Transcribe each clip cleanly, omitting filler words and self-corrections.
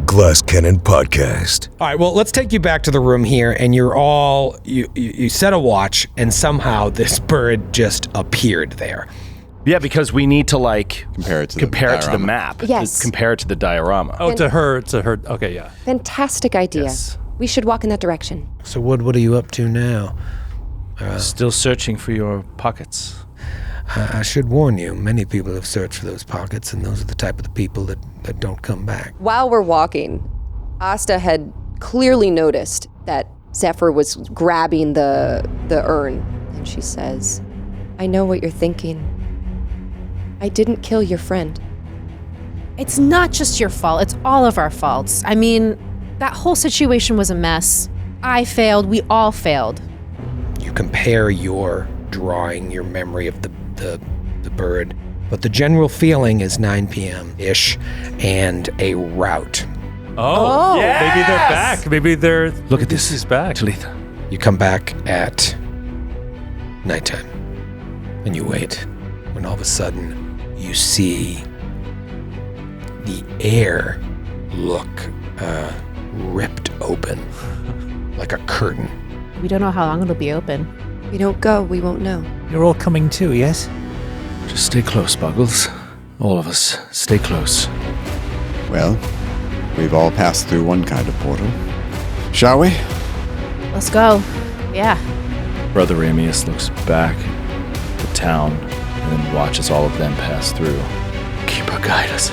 Glass Cannon Podcast. All right, well, let's take you back to the room here, and you set a watch, and somehow this bird just appeared there. Yeah, because we need to compare it to the map. Yes. Compare it to the diorama. Oh, to her. Okay, yeah. Fantastic idea. Yes. We should walk in that direction. So what are you up to now? Still searching for your pockets. I should warn you, many people have searched for those pockets, and those are the type of the people that don't come back. While we're walking, Asta had clearly noticed that Zephyr was grabbing the urn, and she says, I know what you're thinking. I didn't kill your friend. It's not just your fault, it's all of our faults. I mean, that whole situation was a mess. I failed, we all failed. You compare your drawing, your memory of the bird, but the general feeling is 9 p.m.-ish and a rout. Oh, yes! Maybe they're back. Maybe they're... Look at this. He's back. Talitha. You come back at nighttime, and you wait, when all of a sudden you see the air look ripped open like a curtain. We don't know how long it'll be open. We don't go, we won't know. You're all coming too, yes? Just stay close, Buggles. All of us, stay close. Well, we've all passed through one kind of portal. Shall we? Let's go. Yeah. Brother Ramius looks back at the town and then watches all of them pass through. Keeper, guide us.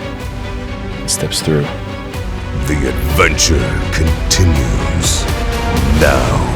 He steps through. The adventure continues now.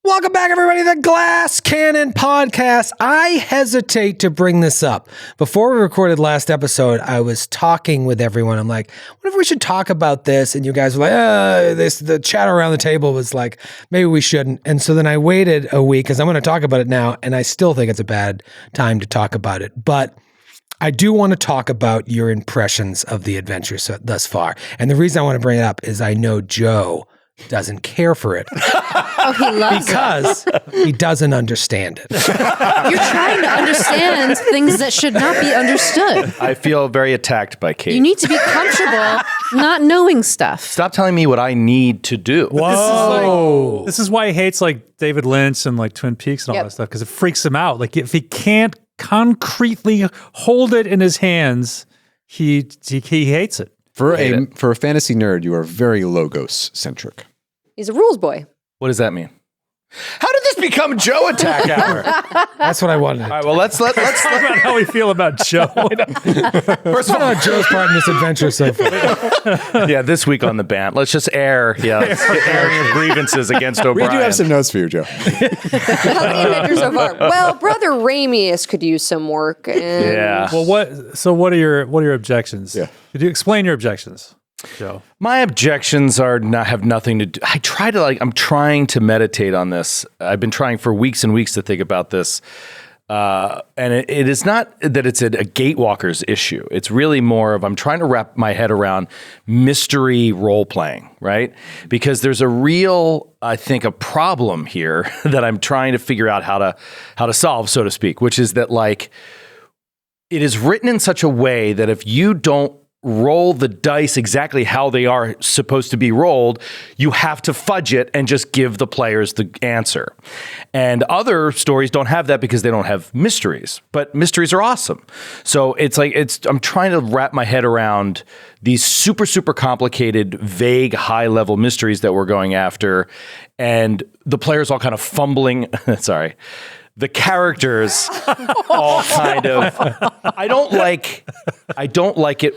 Welcome back, everybody, to the Glass Cannon Podcast. I hesitate to bring this up. Before we recorded last episode, I was talking with everyone. I'm like, what if we should talk about this? And you guys were like, the chat around the table was like, maybe we shouldn't. And so then I waited a week because I'm going to talk about it now, and I still think it's a bad time to talk about it. But I do want to talk about your impressions of the adventure thus far. And the reason I want to bring it up is I know Joe doesn't care for it. Oh, he loves because he doesn't understand it. You're trying to understand things that should not be understood. I feel very attacked by Kate. You need to be comfortable not knowing stuff. Stop telling me what I need to do. Whoa. This is why he hates like David Lynch and like Twin Peaks and all that stuff, because it freaks him out. Like if he can't concretely hold it in his hands, he hates it. For a fantasy nerd, you are very Logos-centric. He's a rules boy. What does that mean? How did this become Joe Attack Hour? That's what I wanted. All right, well, let's talk about how we feel about Joe. First of all, Joe's part in this adventure so far. Yeah, this week on the band, let's just air your grievances against O'Brien. We do have some notes for you, Joe. How the adventure so far? Well, Brother Ramius could use some work. And Yeah. Well, what are your objections? Yeah. Could you explain your objections, Joe? My objections have nothing to do. I'm trying to meditate on this. I've been trying for weeks and weeks to think about this. And it is not that it's a Gatewalkers issue. It's really more of I'm trying to wrap my head around mystery role playing, right? Because there's a real, I think, a problem here that I'm trying to figure out how to solve, so to speak, which is that like it is written in such a way that if you don't roll the dice exactly how they are supposed to be rolled. You have to fudge it and just give the players the answer. And other stories don't have that because they don't have mysteries, but mysteries are awesome. So I'm trying to wrap my head around these super, super complicated, vague, high level mysteries that we're going after. And the players all kind of fumbling. Sorry. The characters all kind of, I don't like it.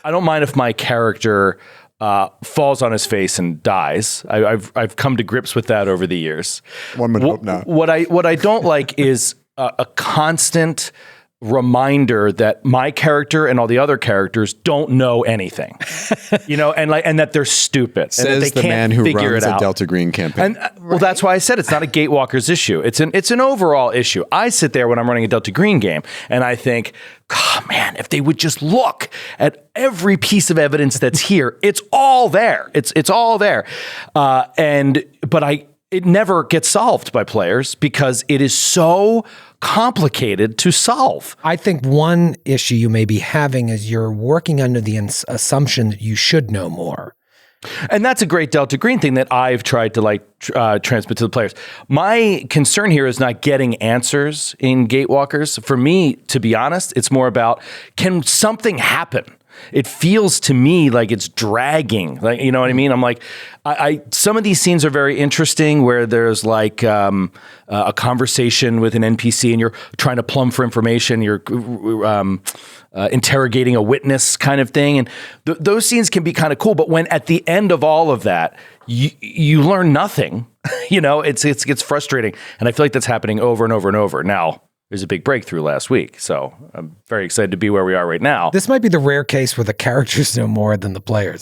I don't mind if my character falls on his face and dies. I've come to grips with that over the years. One would hope not. What I don't like is a constant reminder that my character and all the other characters don't know anything, and that they're stupid. Says and that they the can't man who figure runs it a out. Delta Green campaign. And well, that's why I said it's not a Gatewalkers issue. It's an overall issue. I sit there when I'm running a Delta Green game and I think, God, man, if they would just look at every piece of evidence that's here, it's all there. It's all there. It never gets solved by players because it is so complicated to solve. I think one issue you may be having is you're working under the assumption that you should know more. And that's a great Delta Green thing that I've tried to transmit to the players. My concern here is not getting answers in Gatewalkers. For me, to be honest, it's more about, can something happen? It feels to me like it's dragging. Like, you know what I mean? I'm like, some of these scenes are very interesting where there's like a conversation with an NPC and you're trying to plumb for information. You're interrogating a witness kind of thing. And those scenes can be kind of cool. But when at the end of all of that, you learn nothing, it gets frustrating. And I feel like that's happening over and over and over. Now, there's a big breakthrough last week, so I'm very excited to be where we are right now. This might be the rare case where the characters know more than the players.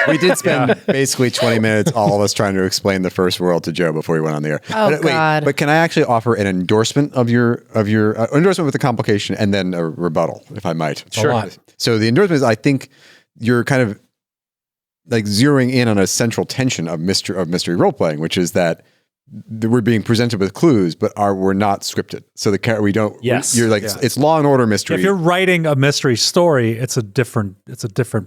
We did spend basically 20 minutes, all of us, trying to explain the first world to Joe before we went on the air. Oh, God. But can I actually offer an endorsement of your endorsement with the complication and then a rebuttal, if I might? Sure. So the endorsement is, I think you're kind of like zeroing in on a central tension of mystery role playing, which is that we're being presented with clues, but we're not scripted. So we don't. Yes. You're like it's Law and Order mystery. If you're writing a mystery story, it's a different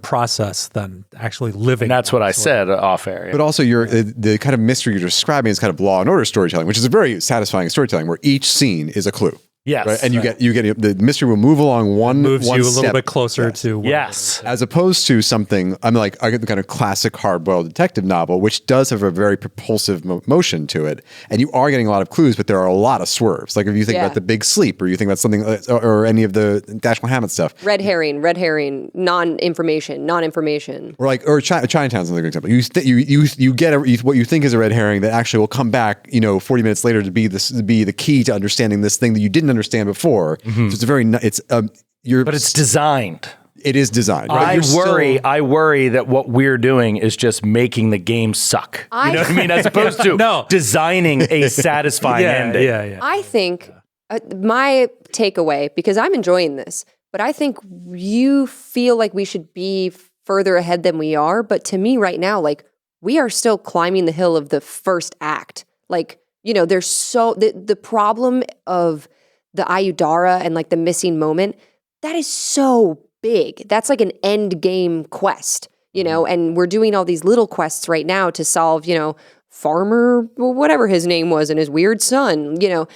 process than actually living. And that's what I said off air. But also, the kind of mystery you're describing is kind of Law and Order storytelling, which is a very satisfying storytelling where each scene is a clue. Yes. Right? And you get the mystery will move along moves one you a step. little bit closer to Yes. As opposed to something, I get the kind of classic hard-boiled detective novel, which does have a very propulsive motion to it. And you are getting a lot of clues, but there are a lot of swerves. Like if you think about The Big Sleep, or you think about something, or any of the Dashiell Hammett stuff. Red herring, non-information. Or Chinatown's another good example. You get what you think is a red herring that actually will come back, 40 minutes later to be the key to understanding this thing that you didn't understand before. Mm-hmm. So but it's designed. It is designed. Right? I worry that what we're doing is just making the game suck. You know what I mean? As opposed to designing a satisfying ending. Yeah. I think my takeaway, because I'm enjoying this, but I think you feel like we should be further ahead than we are. But to me right now, like, we are still climbing the hill of the first act. Like, there's the problem of the Ayudara and like the missing moment, that is so big. That's like an end game quest, and we're doing all these little quests right now to solve, Farmer, whatever his name was, and his weird son, to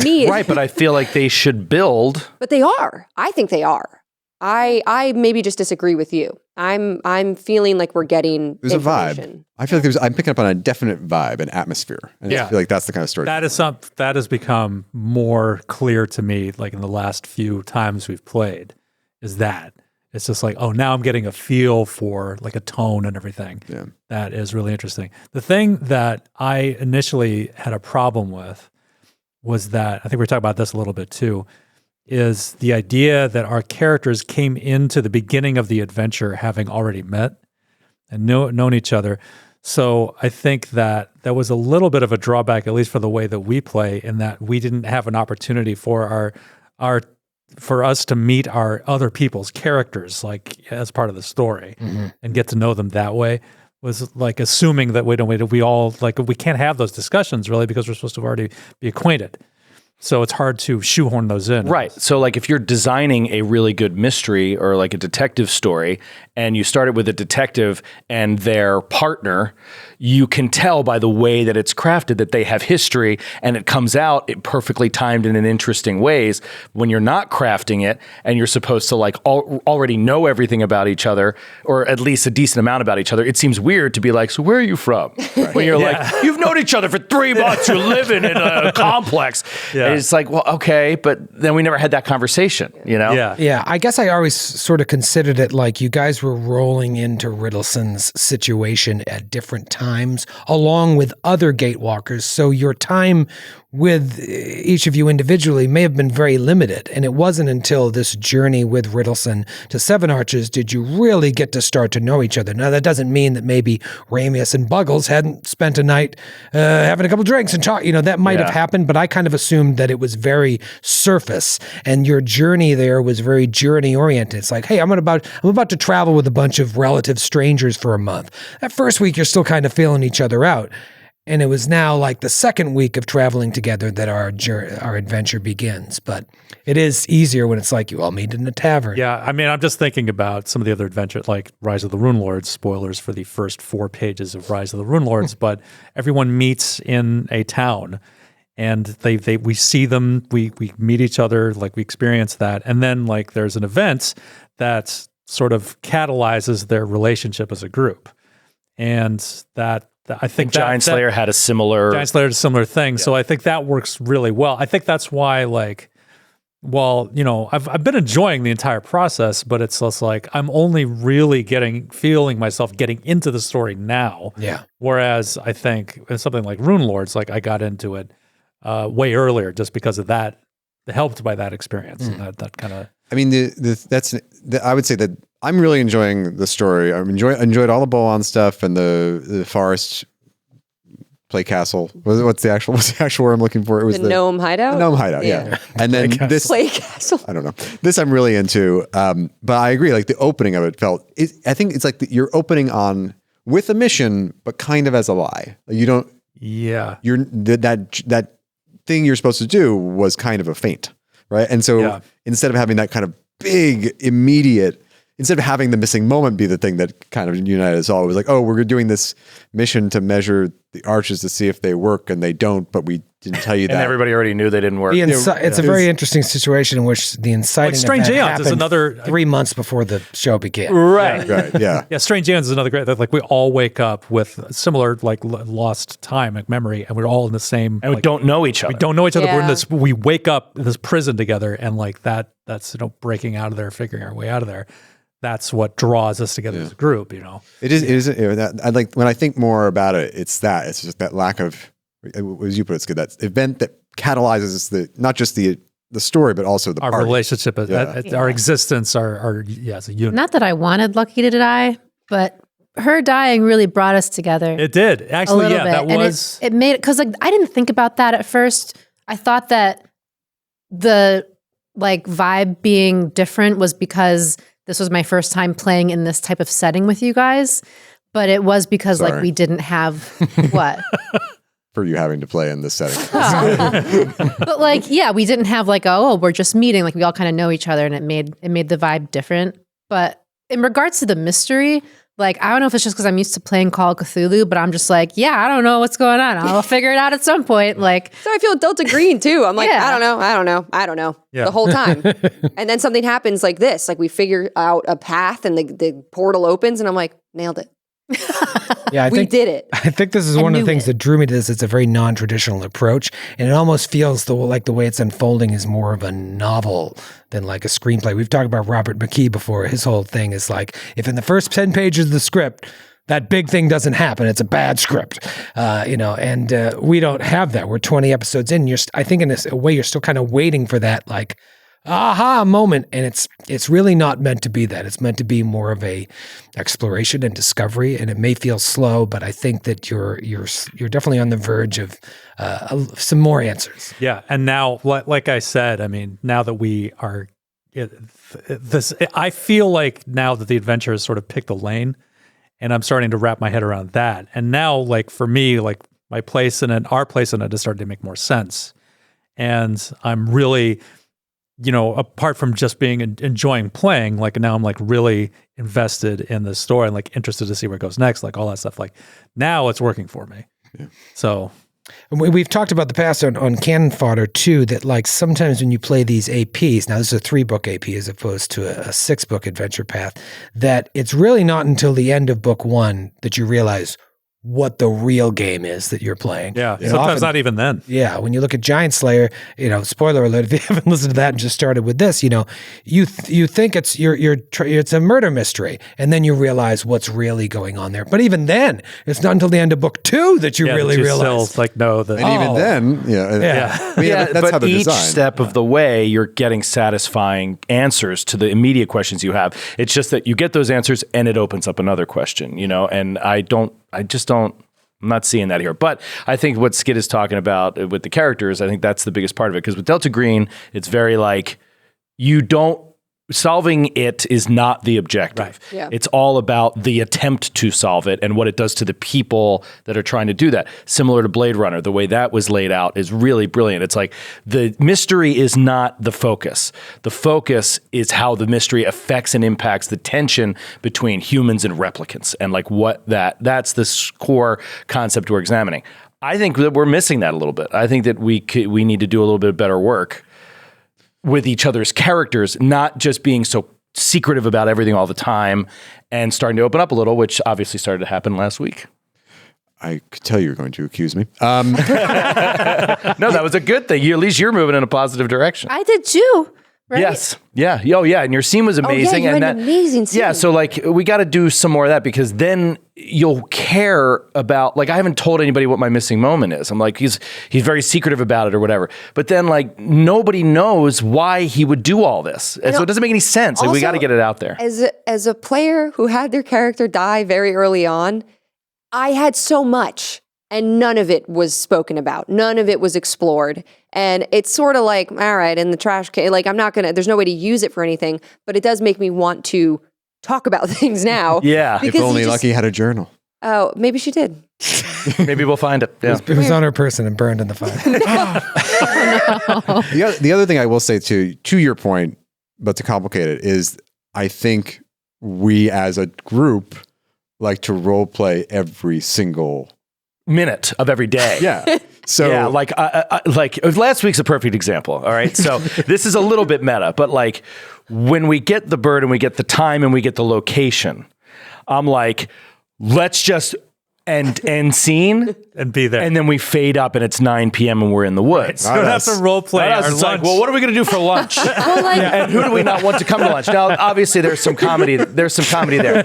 me. Right, but I feel like they should build. But they are. I think they are. I maybe just disagree with you. I'm feeling like we're getting there's a vibe. I feel like I'm picking up on a definite vibe and atmosphere. And I feel like that's the kind of story. That has become more clear to me, like in the last few times we've played, is that it's just like, oh, now I'm getting a feel for like a tone and everything. Yeah. That is really interesting. The thing that I initially had a problem with was that, I think we were talking about this a little bit too, is the idea that our characters came into the beginning of the adventure having already met and known each other. So I think that was a little bit of a drawback, at least for the way that we play, in that we didn't have an opportunity for for us to meet our other people's characters, like as part of the story, and get to know them that way. Was like assuming that we can't have those discussions really because we're supposed to already be acquainted. So it's hard to shoehorn those in. Right. So like if you're designing a really good mystery or like a detective story and you start it with a detective and their partner, you can tell by the way that it's crafted that they have history and it comes out perfectly timed in an interesting ways. When you're not crafting it and you're supposed to like already know everything about each other or at least a decent amount about each other, it seems weird to be like, so where are you from? Right. When you're like, you've known each other for 3 months, you're living in a complex. Yeah. And it's like, well, okay, but then we never had that conversation, you know? Yeah. Yeah, I guess I always sort of considered it like you guys were rolling into Riddleson's situation at different times, along with other Gatewalkers. So your time with each of you individually may have been very limited. And it wasn't until this journey with Riddleson to Seven Arches did you really get to start to know each other. Now, that doesn't mean that maybe Ramius and Buggles hadn't spent a night having a couple drinks and talk. You know, that might have happened, but I kind of assumed that it was very surface. And your journey there was very journey oriented. It's like, hey, I'm about to travel with a bunch of relative strangers for a month. That first week, you're still kind of feeling each other out. And it was now like the second week of traveling together that our adventure begins. But it is easier when it's like you all meet in a tavern. Yeah, I mean, I'm just thinking about some of the other adventures, like Rise of the Runelords, spoilers for the first 4 pages of Rise of the Runelords, but everyone meets in a town. And we see them, we meet each other, like we experience that. And then like there's an event that sort of catalyzes their relationship as a group. And that I think Giant Slayer had a similar thing. Yeah. So I think that works really well. I think that's why like, well, you know, I've been enjoying the entire process, but it's just like I'm only really feeling myself getting into the story now. Yeah. Whereas I think in something like Runelords, like I got into it way earlier just because of that, helped by that experience. And that kind of. I mean, I would say that I'm really enjoying the story. I enjoyed all the Bolon stuff and the forest play castle. What's the actual word I'm looking for? It was the gnome hideout. The gnome hideout, yeah. And then this play castle. I don't know. This I'm really into. But I agree. Like the opening of it I think it's like you're opening on with a mission, but kind of as a lie. You don't. Yeah. You're that thing you're supposed to do was kind of a feint, right? And so instead of having that kind of big immediate. Instead of having the missing moment be the thing that kind of united us all, it was like, oh, we're doing this mission to measure the arches to see if they work, and they don't, but we didn't tell you that. And everybody already knew they didn't work. It's a very interesting situation in which the inciting Strange event Aeons happened is another 3 months before the show began. Right. Right. Yeah. Yeah. Strange Aeons is another great. Like we all wake up with similar like lost time, like memory, and we're all in the same. And we don't know each other. We don't know each other. Yeah. We're in this. We wake up in this prison together, and like that's breaking out of there, figuring our way out of there. That's what draws us together as a group, you know. It is. I like when I think more about it. It's just that lack of, as you put it, it's good. That event that catalyzes not just the story, but also the our party. relationship, our existence, our as a unit. Not that I wanted Lucky to die, but her dying really brought us together. It did actually. Yeah, that and was. It made it because like I didn't think about that at first. I thought that the like vibe being different was because this was my first time playing in this type of setting with you guys, but it was because like we didn't have what for you having to play in this setting. But like, yeah, we didn't have like, we're just meeting. Like we all kind of know each other, and it made the vibe different. But in regards to the mystery, like I don't know if it's just because I'm used to playing Call of Cthulhu, but I'm just like, yeah, I don't know what's going on. I'll figure it out at some point. Like, so I feel Delta Green too. I'm like, I don't know the whole time. And then something happens like this, like we figure out a path and the portal opens and I'm like, nailed it. Yeah, we did it. I think this is one of the things that drew me to this. It's a very non-traditional approach, and it almost feels like the way it's unfolding is more of a novel than like a screenplay. We've talked about Robert McKee before. His whole thing is like, if in the first 10 pages of the script, that big thing doesn't happen, it's a bad script, and we don't have that. We're 20 episodes in. I think in a way, you're still kind of waiting for that, like, aha moment, and it's really not meant to be that. It's meant to be more of a exploration and discovery, and it may feel slow, but I think that you're definitely on the verge of some more answers. Yeah, and now, like I said, I mean, now that we are I feel like now that the adventure has sort of picked a lane, and I'm starting to wrap my head around that, and now, like for me, like my place in it, our place in it, is starting to make more sense. and I'm really, apart from just being enjoying playing, like now I'm like really invested in the story and like interested to see where it goes next, like all that stuff. Like now it's working for me. Yeah. So. We've talked about the past on Cannon Fodder too, that like sometimes when you play these APs, now this is a 3-book AP as opposed to a 6-book adventure path, that it's really not until the end of book 1 that you realize what the real game is that you're playing. Yeah, sometimes not even then. Yeah, when you look at Giant Slayer, spoiler alert, if you haven't listened to that and just started with this, you think it's it's a murder mystery, and then you realize what's really going on there. But even then, it's not until the end of book 2 that you really realize. Still, like, no, and even then, that's how they're each designed. step of the way, you're getting satisfying answers to the immediate questions you have. It's just that you get those answers, and it opens up another question. And I'm not seeing that here. But I think what Skid is talking about with the characters, I think that's the biggest part of it. Because with Delta Green, it's very like, solving it is not the objective. Right. Yeah. It's all about the attempt to solve it and what it does to the people that are trying to do that. Similar to Blade Runner, the way that was laid out is really brilliant. It's like the mystery is not the focus. The focus is how the mystery affects and impacts the tension between humans and replicants, and like that's the core concept we're examining. I think that we're missing that a little bit. I think that we need to do a little bit better work with each other's characters, not just being so secretive about everything all the time and starting to open up a little, which obviously started to happen last week. I could tell you were going to accuse me. No, that was a good thing. At least you're moving in a positive direction. I did too. Right? Yes. Yeah. Oh, yeah. And your scene was amazing. you had and an amazing scene. Yeah. So like we got to do some more of that, because then you'll care about, like, I haven't told anybody what my missing moment is. I'm like, he's very secretive about it or whatever. But then like nobody knows why he would do all this. And so it doesn't make any sense. Like, we got to get it out there. As a player who had their character die very early on, I had so much. And none of it was spoken about. None of it was explored. And it's sort of like, all right, in the trash can, like there's no way to use it for anything, but it does make me want to talk about things now. Yeah. If only Lucky had a journal. Oh, maybe she did. Maybe we'll find it. Yeah. It was on her person and burned in the fire. The other thing I will say to your point, but to complicate it, is I think we as a group like to role play every single minute of every day. Yeah. So yeah, like last week's a perfect example. All right. So this is a little bit meta, but like when we get the bird and we get the time and we get the location, I'm like, let's just end scene and be there. And then we fade up and it's 9 p.m. and we're in the woods. So we don't have to role play our lunch. Like, well, what are we going to do for lunch? And who do we not want to come to lunch? Now, obviously, there's some comedy there.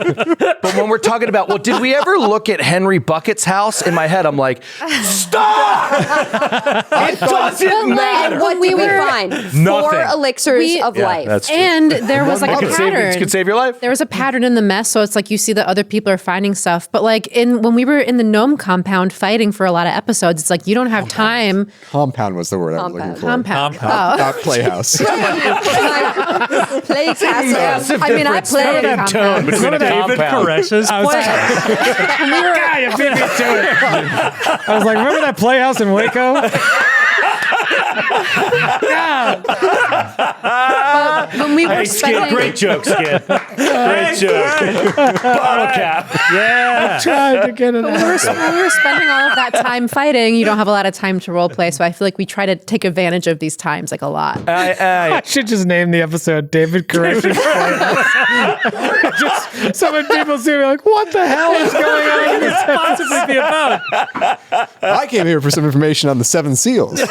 But when we're talking about, well, did we ever look at Henry Bucket's house? In my head, I'm like, stop! It doesn't matter. What we would find? Nothing. 4 elixirs of life. That's true. And there was like a pattern. It could save your life. There was a pattern in the mess, so it's like you see that other people are finding stuff. But like when we were in the gnome compound fighting for a lot of episodes, it's like you don't have time. Compound was the word I was looking for. Compound. Not Playhouse. Playhouse. I mean, I played tone between a David compound. Koresh's Playhouse. You beat me to it. I was like, remember that Playhouse in Waco? When we were Hey, Skid, great joke, Skid. Great joke. Bottle cap. Yeah. Tried to get it when we were spending all of that time fighting, you don't have a lot of time to role play. So I feel like we try to take advantage of these times like a lot. I should just name the episode David Koresh's Playhouse. Just so when people see me like, what the hell is going on? What could this possibly be about? I came here for some information on the 7 Seals.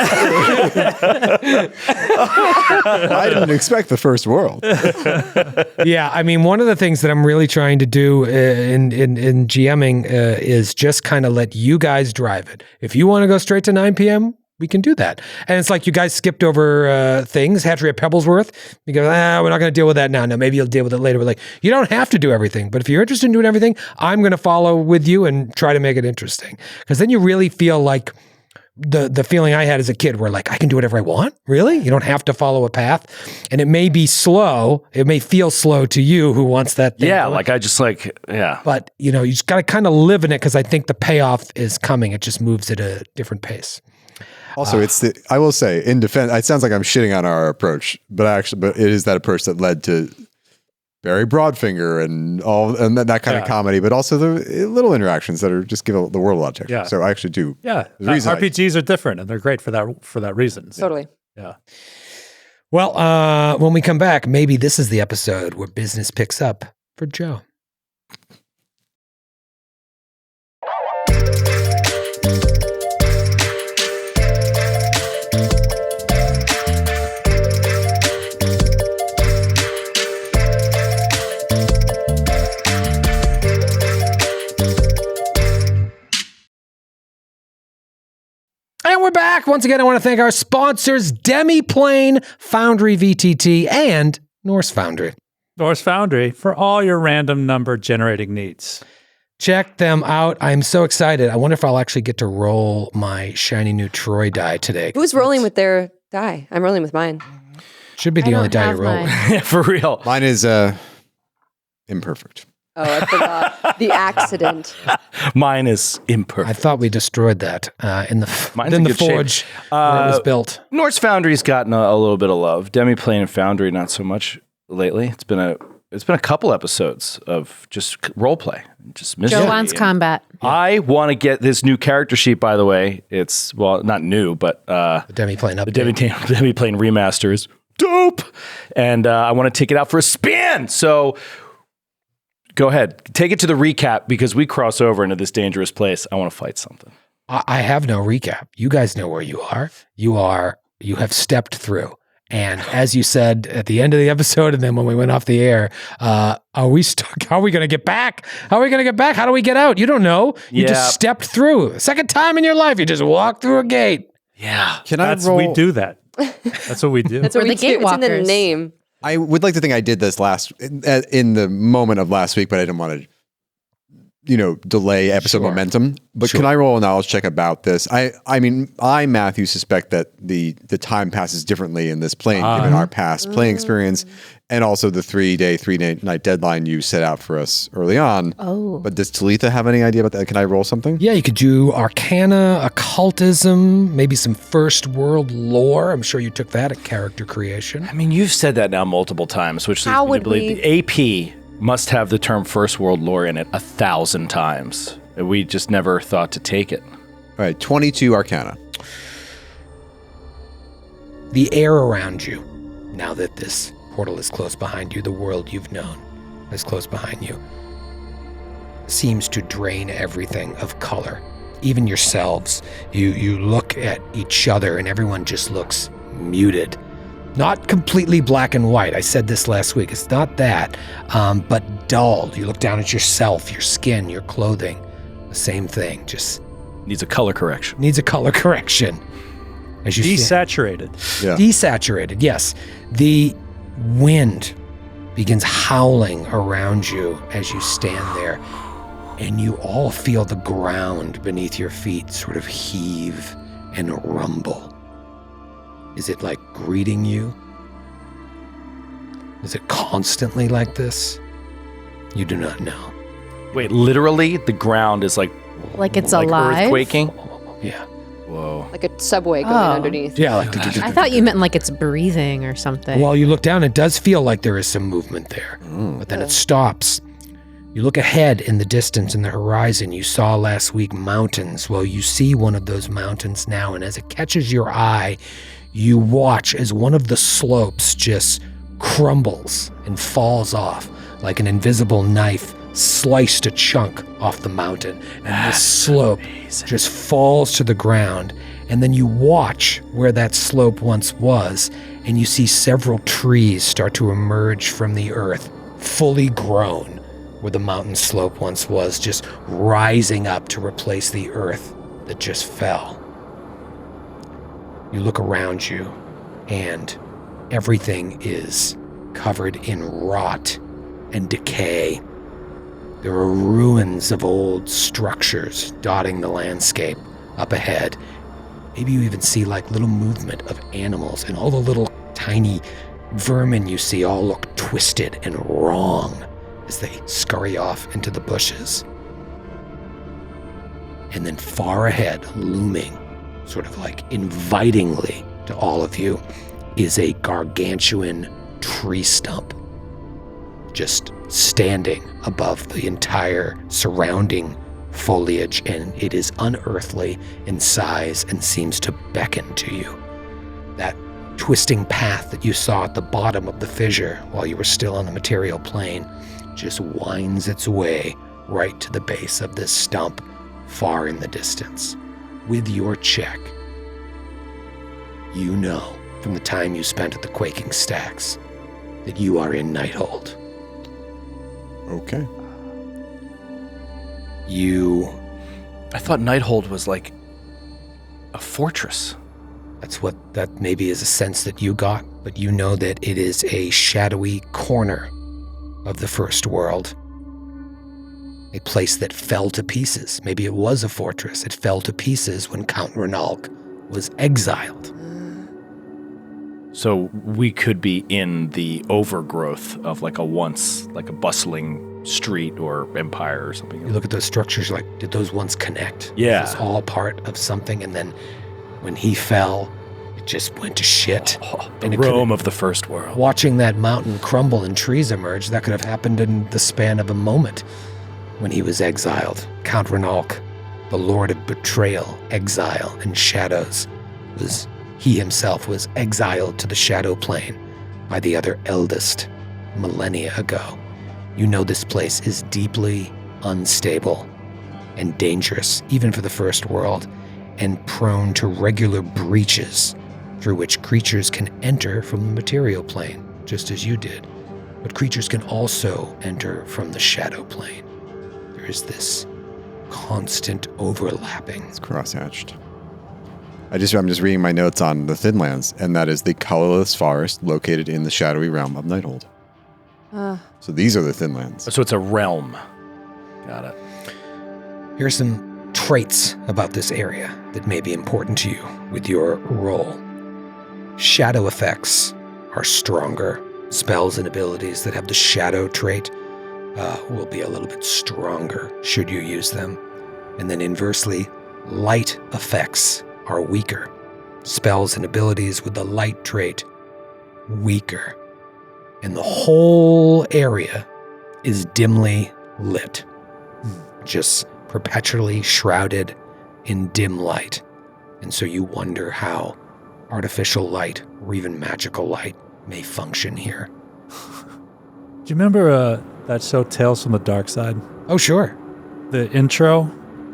I didn't expect the first world. Yeah, I mean, one of the things that I'm really trying to do in GMing is just kind of let you guys drive it. If you want to go straight to 9 p.m., we can do that. And it's like you guys skipped over things. Hatchery at Pebblesworth. You go, we're not going to deal with that now. No, maybe you'll deal with it later. We're like, you don't have to do everything. But if you're interested in doing everything, I'm going to follow with you and try to make it interesting. Because then you really feel like the feeling I had as a kid where like, I can do whatever I want. Really? You don't have to follow a path. And it may be slow. It may feel slow to you who wants that thing. Yeah, like I just like, yeah. But, you know, you just got to kind of live in it because I think the payoff is coming. It just moves at a different pace. Also, I will say, in defense, it sounds like I'm shitting on our approach, but it is that approach that led to Barry Broadfinger and that kind of comedy, but also the little interactions that are just give the world a lot of texture. Yeah. So I actually do. Yeah. RPGs are different and they're great for that reason. Totally. Yeah. Well, when we come back, maybe this is the episode where business picks up for Joe. And we're back. Once again, I want to thank our sponsors, Demiplane, Foundry VTT, and Norse Foundry. Norse Foundry for all your random number generating needs. Check them out. I'm so excited. I wonder if I'll actually get to roll my shiny new Troy die today. Who's rolling with their die? I'm rolling with mine. Should be the only die you roll. Yeah, for real. Mine is imperfect. Oh, I forgot. The accident. Mine is imperfect. I thought we destroyed that in the forge where it was built. Norse Foundry's gotten a little bit of love. Demiplane and Foundry not so much lately. It's been a couple episodes of just role play, just mystery. Joe wants combat. I want to get this new character sheet. By the way, it's not new, but The Demiplane update. the Demiplane remaster is dope, and I want to take it out for a spin. So. Go ahead. Take it to the recap because we cross over into this dangerous place. I want to fight something. I have no recap. You guys know where you are. You have stepped through. And as you said at the end of the episode, and then when we went off the air, are we stuck? How are we going to get back? How are we going to get back? How do we get out? You don't know. You just stepped through. Second time in your life, you just walked through a gate. Yeah. We do that. That's what we do. That's what We're we the do. It's in the Gatewalkers. name. I would like to think I did this in the moment of last week, but I didn't want to, delay episode momentum. But can I roll a knowledge check about this? I mean, Matthew, suspect that the time passes differently in this plane, given our past playing experience, and also the 3-day, 3-night deadline you set out for us early on. Oh. But does Talitha have any idea about that? Can I roll something? Yeah, you could do Arcana, Occultism, maybe some First World lore. I'm sure you took that at Character Creation. I mean, you've said that now multiple times, which leads me to believe the AP must have the term First World lore in it 1,000 times. We just never thought to take it. All right, 22 Arcana. The air around you, now that this portal is close behind you, the world you've known is close behind you, seems to drain everything of color. Even yourselves. You look at each other and everyone just looks muted. Not completely black and white. I said this last week. It's not that, but dull. You look down at yourself, your skin, your clothing. The same thing. Just Needs a color correction. needs a color correction. As you Desaturated. Yeah. Desaturated, yes. The wind begins howling around you as you stand there, and you all feel the ground beneath your feet sort of heave and rumble. Is it like greeting you? Is it constantly like this? You do not know. Wait, literally, the ground is like It's alive? earthquaking? Yeah. Whoa. Like a subway going underneath. Yeah, like I thought you meant like it's breathing or something. While you look down, it does feel like there is some movement there, but then it stops. You look ahead in the distance in the horizon. You saw last week mountains. Well, you see one of those mountains now, and as it catches your eye, you watch as one of the slopes just crumbles and falls off like an invisible knife sliced a chunk off the mountain, and the slope just falls to the ground. And then you watch where that slope once was, and you see several trees start to emerge from the earth, fully grown, where the mountain slope once was, just rising up to replace the earth that just fell. You look around you, and everything is covered in rot and decay. There are ruins of old structures dotting the landscape up ahead. Maybe you even see like little movement of animals, and all the little tiny vermin you see all look twisted and wrong as they scurry off into the bushes. And then far ahead, looming sort of like invitingly to all of you, is a gargantuan tree stump just standing above the entire surrounding foliage, and it is unearthly in size and seems to beckon to you. That twisting path that you saw at the bottom of the fissure while you were still on the material plane just winds its way right to the base of this stump far in the distance. With your check, you know from the time you spent at the Quaking Stacks that you are in Nighthold. Okay. I thought Nighthold was like a fortress. That maybe is a sense that you got, but you know that it is a shadowy corner of the First World. A place that fell to pieces. Maybe it was a fortress. It fell to pieces when Count Renalk was exiled. So we could be in the overgrowth of like a bustling street or empire or something. You look at those structures, you're like, did those once connect? Yeah. Is this all part of something? And then when he fell, it just went to shit. The Rome of the First World. Watching that mountain crumble and trees emerge, that could have happened in the span of a moment when he was exiled. Count Renalk, the Lord of Betrayal, Exile, and Shadows, he himself was exiled to the Shadow Plane by the other eldest millennia ago. You know this place is deeply unstable and dangerous, even for the First World, and prone to regular breaches through which creatures can enter from the material plane, just as you did. But creatures can also enter from the Shadow Plane. There is this constant overlapping. It's crosshatched. I'm just reading my notes on the Thinlands, and that is the colorless forest located in the shadowy realm of Nighthold. So these are the Thinlands. So it's a realm. Got it. Here are some traits about this area that may be important to you with your role. Shadow effects are stronger. Spells and abilities that have the shadow trait will be a little bit stronger should you use them. And then inversely, light effects are weaker. Spells and abilities with the light trait, weaker. And the whole area is dimly lit, just perpetually shrouded in dim light. And so you wonder how artificial light or even magical light may function here. Do you remember that show Tales from the Dark Side? Oh, sure. The intro,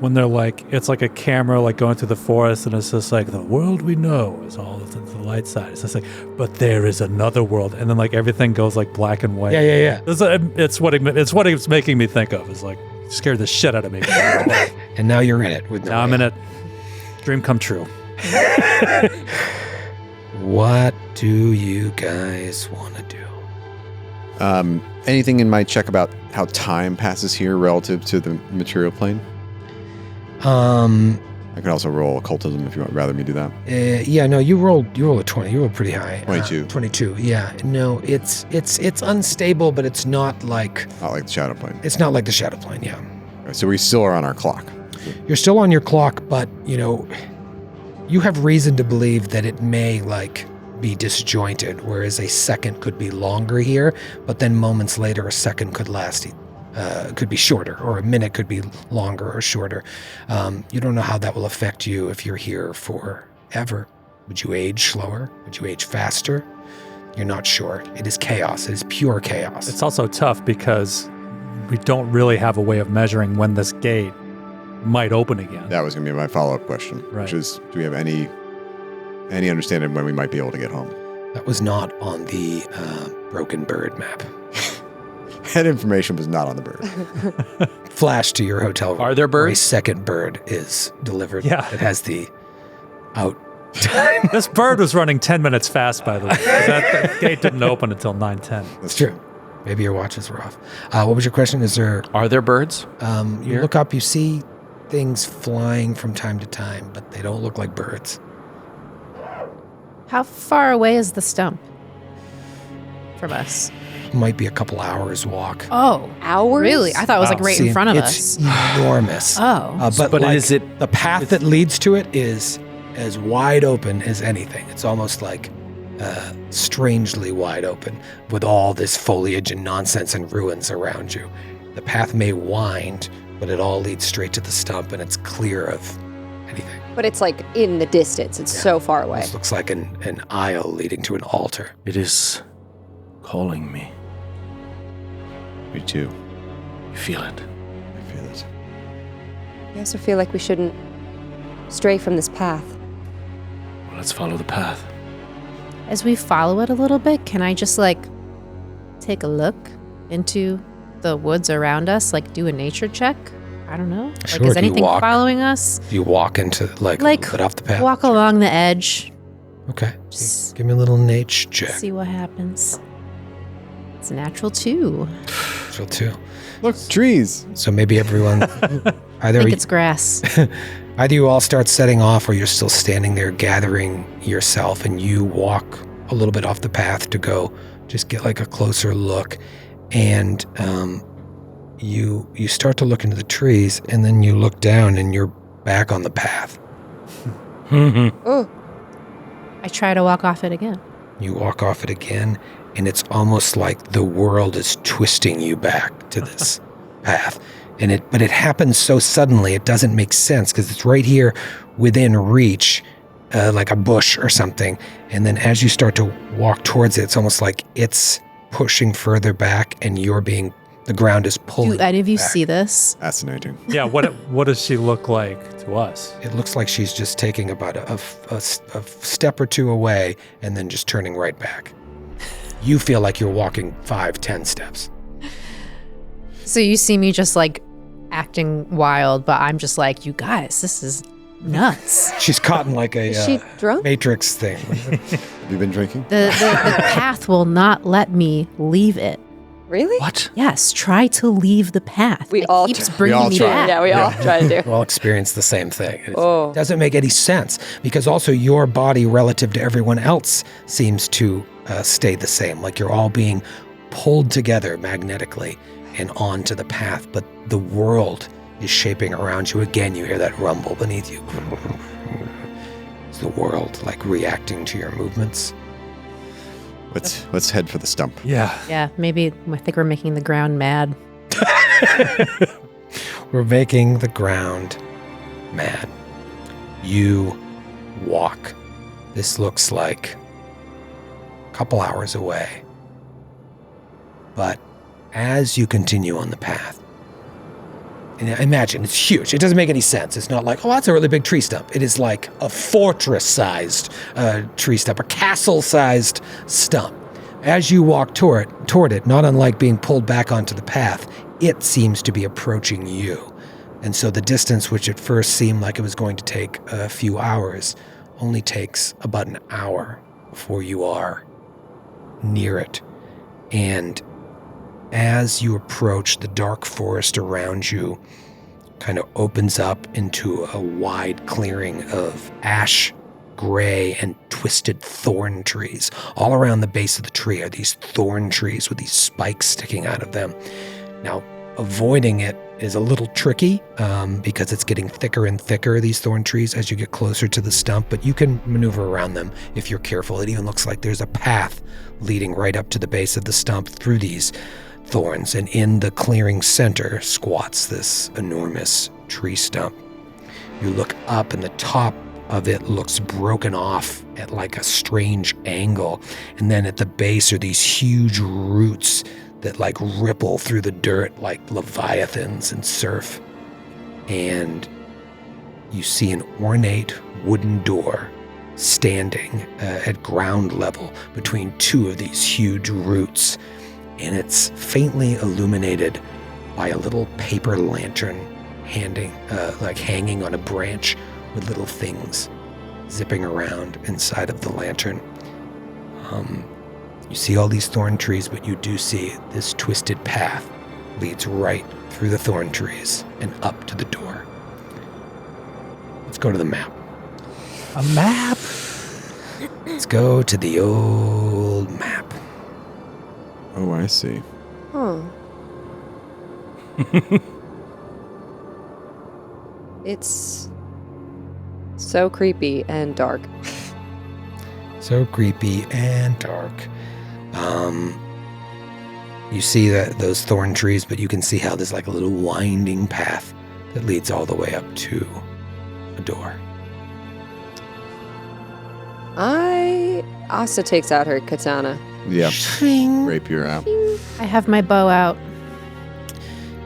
when they're like, it's like a camera like going through the forest, and it's just like, the world we know is all the light side. It's just like, but there is another world, and then like everything goes like black and white. Yeah. It's what it's making me think of. Is like, scared the shit out of me. And now you're in it. Now I'm in it. Dream come true. What do you guys want to do? Anything in my check about how time passes here relative to the material plane? I can also roll occultism if you would rather me do that. You rolled a 20. You rolled pretty high. 22. 22. Yeah. No, it's unstable, but it's not like the shadow plane. It's not like the shadow plane. Yeah. Right, so we still are on our clock. You're still on your clock, but you have reason to believe that it may be disjointed, whereas a second could be longer here, but then moments later a second could could be shorter, or a minute could be longer or shorter. You don't know how that will affect you if you're here forever. Would you age slower? Would you age faster? You're not sure. It is chaos. It is pure chaos. It's also tough because we don't really have a way of measuring when this gate might open again. That was going to be my follow-up question, right. Which is, do we have any understanding when we might be able to get home? That was not on the Broken Bird map. That information was not on the bird. Flash to your hotel room. Are there birds? A second bird is delivered. Yeah. It has the out time. This bird was running 10 minutes fast, by the way. That gate didn't open until 9:10. That's true. Maybe your watches were off. What was your question? Are there birds? You look up, you see things flying from time to time, but they don't look like birds. How far away is the stump from us? Might be a couple hours walk. Oh, hours? Really? I thought it was right in front of us. It's enormous. Oh. But is it the path that leads to it is as wide open as anything. It's almost like strangely wide open with all this foliage and nonsense and ruins around you. The path may wind, but it all leads straight to the stump, and it's clear of anything. But it's like in the distance. It's so far away. This looks like an aisle leading to an altar. It is calling me. Me too. You feel it? I feel it. I also feel like we shouldn't stray from this path. Well, let's follow the path. As we follow it a little bit, can I just like take a look into the woods around us, like do a nature check? I don't know. Sure, like, is if you anything walk- following us? You walk into like a little bit off the path. Walk along the edge, Okay. Just Give me a little nature check. see what happens. It's a natural 2. Natural 2. Look, trees. So maybe everyone I think it's grass. either you all start setting off or you're still standing there gathering yourself and you walk a little bit off the path to go just get like a closer look. And you start to look into the trees and then you look down and you're back on the path. Oh, I try to walk off it again. You walk off it again and it's almost like the world is twisting you back to this path. But it happens so suddenly it doesn't make sense because it's right here within reach, like a bush or something. And then as you start to walk towards it, it's almost like it's pushing further back and the ground is pulling. Do any of you back. see this? Fascinating. Yeah, what does she look like to us? It looks like she's just taking about a step or two away and then just turning right back. You feel like you're walking 5-10 steps. So you see me just like acting wild, but I'm just like, you guys, this is nuts. She's caught in like a is she drunk? Matrix thing. Have you been drinking? The path will not let me leave it. Really? What? Yes, try to leave the path. We It all keeps try. bringing We all me try. back. Yeah, we all try to do. We all experience the same thing. It Oh. doesn't make any sense because also your body relative to everyone else seems to stay the same. Like you're all being pulled together magnetically and onto the path, but the world is shaping around you. Again, you hear that rumble beneath you. It's the world like reacting to your movements. Let's head for the stump. Yeah. Yeah, maybe I think we're making the ground mad. We're making the ground mad. You walk. This looks like a couple hours away. But as you continue on the path, and imagine it's huge. It doesn't make any sense. It's not like, oh, that's a really big tree stump. It is like a fortress-sized tree stump, a castle-sized stump. As you walk toward it, not unlike being pulled back onto the path, it seems to be approaching you. And so the distance, which at first seemed like it was going to take a few hours, only takes about an hour before you are near it. And as you approach, the dark forest around you kind of opens up into a wide clearing of ash, gray, and twisted thorn trees. All around the base of the tree are these thorn trees with these spikes sticking out of them. Now, avoiding it is a little tricky because it's getting thicker and thicker, these thorn trees, as you get closer to the stump, but you can maneuver around them if you're careful. It even looks like there's a path leading right up to the base of the stump through these thorns, and in the clearing center squats this enormous tree stump. You look up and the top of it looks broken off at like a strange angle, and then at the base are these huge roots that like ripple through the dirt like leviathans in surf. And you see an ornate wooden door standing at ground level between two of these huge roots, and it's faintly illuminated by a little paper lantern hanging on a branch with little things zipping around inside of the lantern. You see all these thorn trees, but you do see this twisted path leads right through the thorn trees and up to the door. Let's go to the map. A map? Let's go to the old map. Oh, I see. Huh. It's So creepy and dark. So creepy and dark. You see those thorn trees, but you can see how there's like a little winding path that leads all the way up to a door. Asta takes out her katana. Yeah. Rapier out. I have my bow out.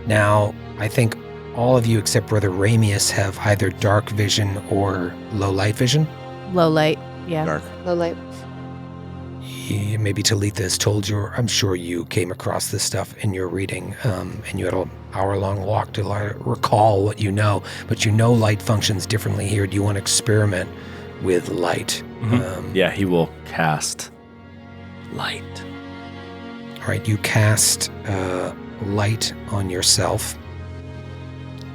Now, I think all of you except Brother Ramius have either dark vision or low light vision. Low light. Yeah. Dark. Low light. Maybe Talitha has told you, or I'm sure you came across this stuff in your reading, and you had an hour-long walk to recall what you know, but you know light functions differently here. Do you want to experiment with light? Yeah, he will cast light. All right, you cast light on yourself,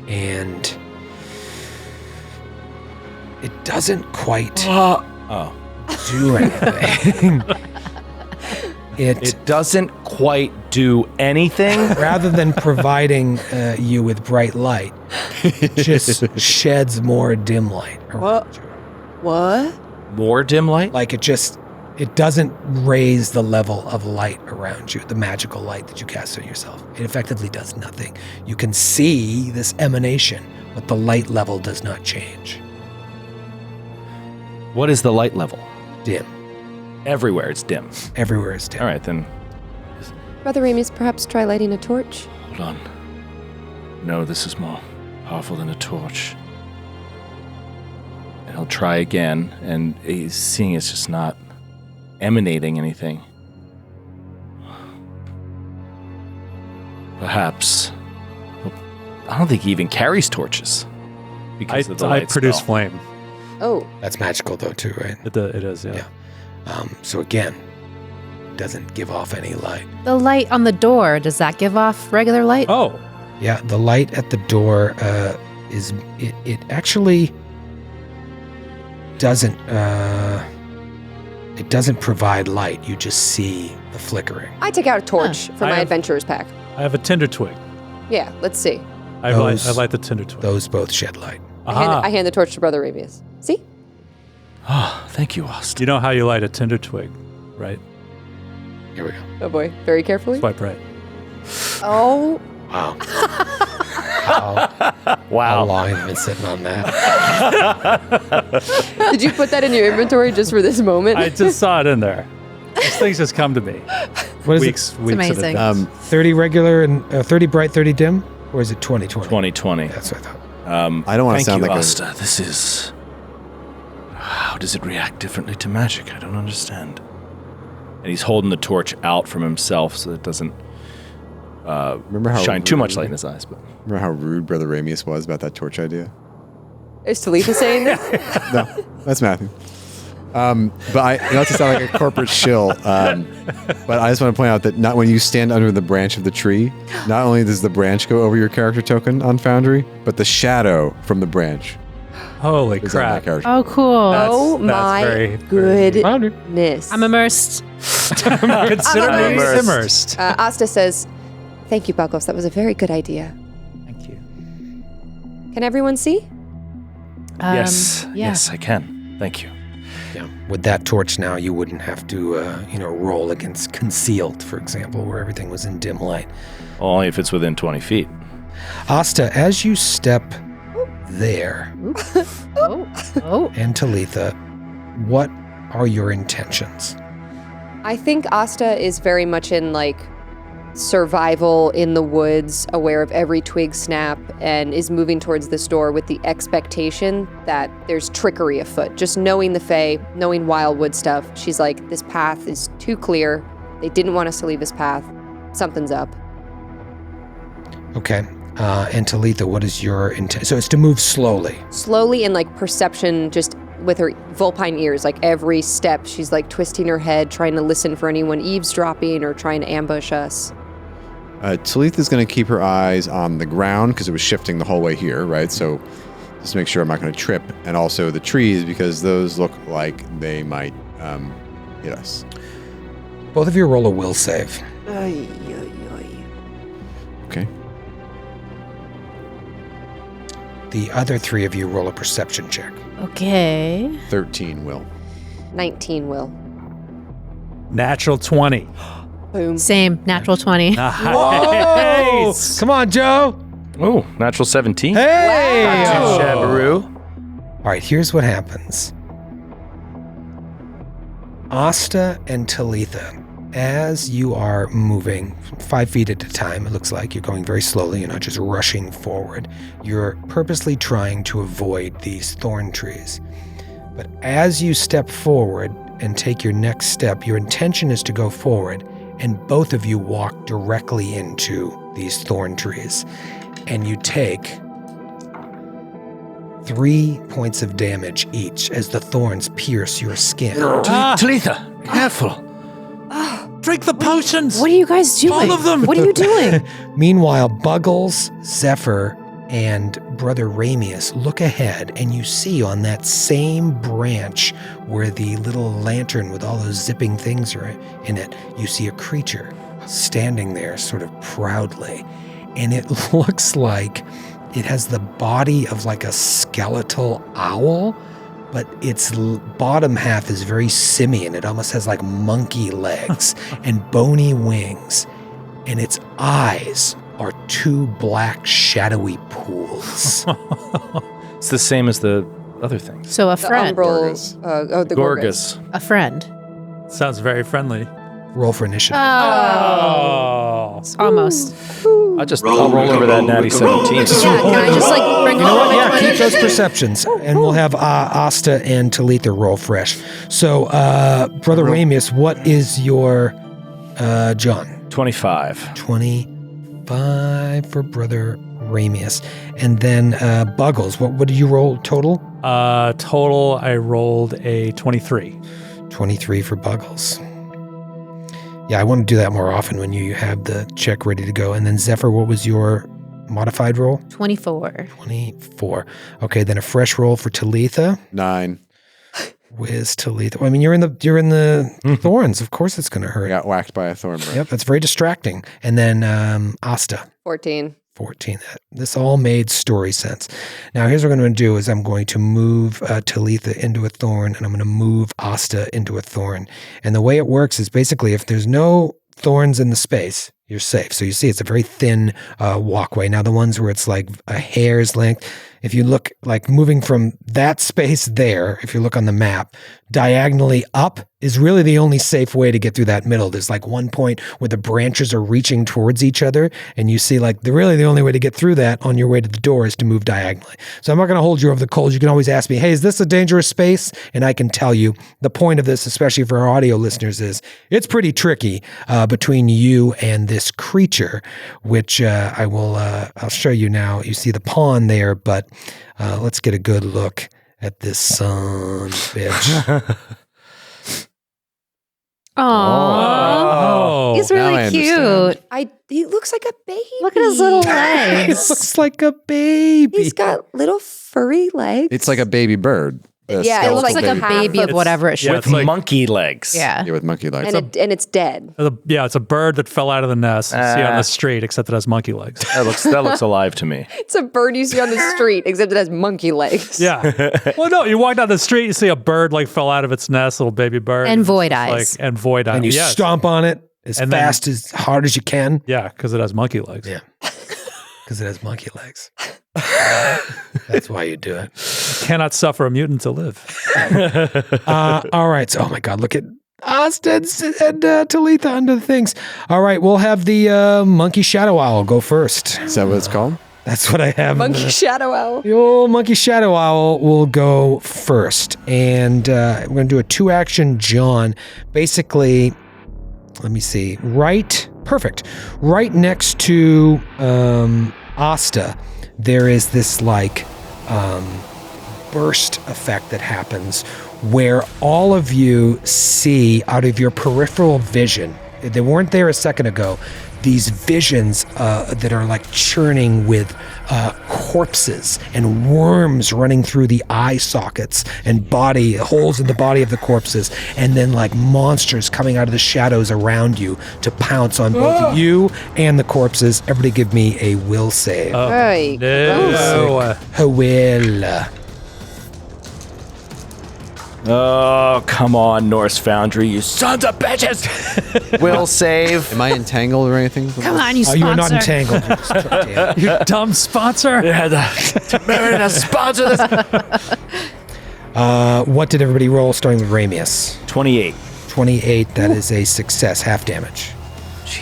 and it doesn't quite do anything. It doesn't quite do anything. Rather than providing you with bright light, it just sheds more dim light. What? More dim light? Like it doesn't raise the level of light around you, the magical light that you cast on yourself. It effectively does nothing. You can see this emanation, but the light level does not change. What is the light level? Dim. Everywhere it's dim. Everywhere is dim. All right, then. Brother Ramius, perhaps try lighting a torch? Hold on. No, this is more powerful than a torch. And he'll try again, and he's seeing it's just not emanating anything. Perhaps. I don't think he even carries torches. Because of the light produce spell. flame. Oh. That's magical though too, right? It is, yeah. So again, it doesn't give off any light. The light on the door, does that give off regular light? Oh. Yeah, the light at the door it actually doesn't provide light. You just see the flickering. I take out a torch from my adventurer's pack. I have a tinder twig. Yeah, let's see. I light the tinder twig. Those both shed light. I hand the torch to Brother Ramius. See? Oh, thank you, Austin. You know how you light a tinder twig, right? Here we go. Oh boy, very carefully. Swipe right. Oh. Wow. How Wow. long have you been sitting on that? Did you put that in your inventory just for this moment? I just saw it in there. These things just come to me. What is Weeks at a amazing. time. 30 regular and 30 bright, 30 dim? Or is it 20-20? 2020. That's what I thought. I don't want to Thank sound you, like Asta. This is... How does it react differently to magic? I don't understand. And he's holding the torch out from himself so that it doesn't shine too much light in his eyes. But Remember how rude Brother Ramius was about that torch idea? Is Talitha saying this? No, that's Matthew. Not to sound like a corporate shill, but I just want to point out that not when you stand under the branch of the tree, not only does the branch go over your character token on Foundry, but the shadow from the branch Holy is on that crap. character. Oh, cool. Oh That's my very goodness. I'm immersed. Consider me immersed. Asta says, "Thank you, Balkos. That was a very good idea. Thank you. Can everyone see?" yes, yeah. yes, I can. Thank you. Yeah. With that torch now, you wouldn't have to, roll against concealed, for example, where everything was in dim light. Only if it's within 20 feet. Asta, as you step there, Oh. and Talitha, what are your intentions? I think Asta is very much in survival in the woods, aware of every twig snap, and is moving towards this door with the expectation that there's trickery afoot. Just knowing the Fae, knowing Wildwood stuff, she's like, this path is too clear. They didn't want us to leave this path. Something's up. Okay. And Talitha, what is your intent? So it's to move slowly. Slowly and perception, just with her vulpine ears, every step, she's twisting her head, trying to listen for anyone eavesdropping or trying to ambush us. Talitha's going to keep her eyes on the ground because it was shifting the whole way here, right? So just make sure I'm not going to trip. And also the trees because those look like they might hit us. Both of you roll a will save. Okay. the other 3 of you roll a perception check. Okay. 13 will. 19 will. Natural 20. Boom. Same. Natural 20. Nice. Come on, Joe. Oh, natural 17. Hey! Shabaroo. All right, here's what happens. Asta and Talitha, as you are moving 5 feet at a time, it looks like you're going very slowly, you're not just rushing forward. You're purposely trying to avoid these thorn trees. But as you step forward and take your next step, your intention is to go forward, and both of you walk directly into these thorn trees. And you take 3 points of damage each as the thorns pierce your skin. Talitha, careful. Drink the potions. What are you guys doing? All of them. What are you doing? Meanwhile, Buggles, Zephyr, and Brother Ramius look ahead, and you see on that same branch where the little lantern with all those zipping things are in it, you see a creature standing there sort of proudly. And it looks like it has the body of like a skeletal owl, but its bottom half is very simian. It almost has like monkey legs and bony wings. And its eyes are 2 black shadowy pools. It's the same as the other things. So a The friend. umbrals. The Gorgas. A friend. Sounds very friendly. Roll for initiative. Oh. Almost. I'll roll over that natty 17. Yeah, can I just like bring You know all what? my Yeah, 20? keep those perceptions, and we'll have Asta and Talitha roll fresh. So, Brother Ramius, what is your John? 25. 25 for Brother Ramius, and then Buggles. What did you roll total? Total, I rolled a 23. 23 for Buggles. Yeah, I want to do that more often when you have the check ready to go. And then Zephyr, what was your modified roll? 24. 24. Okay, then a fresh roll for Talitha. 9. Whiz Talitha. Well, I mean, you're in the thorns. Of course, it's going to I hurt. got whacked by a thorn branch. Yep, that's very distracting. And then Asta. 14. 14. This all made story sense. Now, here's what I'm going to do is I'm going to move Talitha into a thorn, and I'm going to move Asta into a thorn. And the way it works is basically if there's no thorns in the space, you're safe. So you see it's a very thin walkway. Now, the ones where it's like a hair's length, if you look like moving from that space there, if you look on the map, diagonally up is really the only safe way to get through that middle. There's like one point where the branches are reaching towards each other, and you see like the only way to get through that on your way to the door is to move diagonally. So I'm not going to hold you over the coals. You can always ask me, hey, is this a dangerous space? And I can tell you the point of this, especially for our audio listeners, is it's pretty tricky between you and this creature, which I'll show you now. You see the pawn there, but let's get a good look at this son of a bitch. Aww. Oh. He's Now I really understand. cute. He looks like a baby. Look at his little He legs. looks like a baby. He's got little furry legs. It's like a baby bird. Yeah, it looks Looks like a baby of whatever it should With it's like- monkey legs. Yeah. Yeah, with monkey legs. and it's dead. Yeah, it's a bird that fell out of the nest. You see it on the street, except it has monkey legs. That looks alive to me. It's a bird you see on the street, except it has monkey legs. Yeah. Well, no, you walk down the street, you see a bird like fell out of its nest, little baby bird. And void It's eyes. and void eyes. and you Yes. stomp on it as And then- fast, as hard as you can. Yeah, because it has monkey legs. Yeah. Because it has monkey legs. That's why you do it. Cannot suffer a mutant to live. All right. So, oh my God, look at Asta and Talitha under the things. All right. We'll have the monkey shadow owl go first. Is that what it's called? That's what I have. Monkey shadow owl. The old monkey shadow owl will go first. And we're going to do a 2-action John. Basically, let me see. Perfect. Right next to Asta, there is this like burst effect that happens where all of you see out of your peripheral vision, they weren't there a second ago, these visions that are like churning with corpses and worms running through the eye sockets and holes in the body of the corpses, and then like monsters coming out of the shadows around you to pounce on both you and the corpses. Everybody give me a will save. Hey, No. Will. Oh, come on, Norse Foundry, you sons of bitches! Will save. Am I entangled or anything? Come on, you Oh, sponsor. you are not entangled. Damn. You dumb sponsor. Yeah, to sponsor this. What did everybody roll starting with Ramius? 28. 28, that is a success, half damage.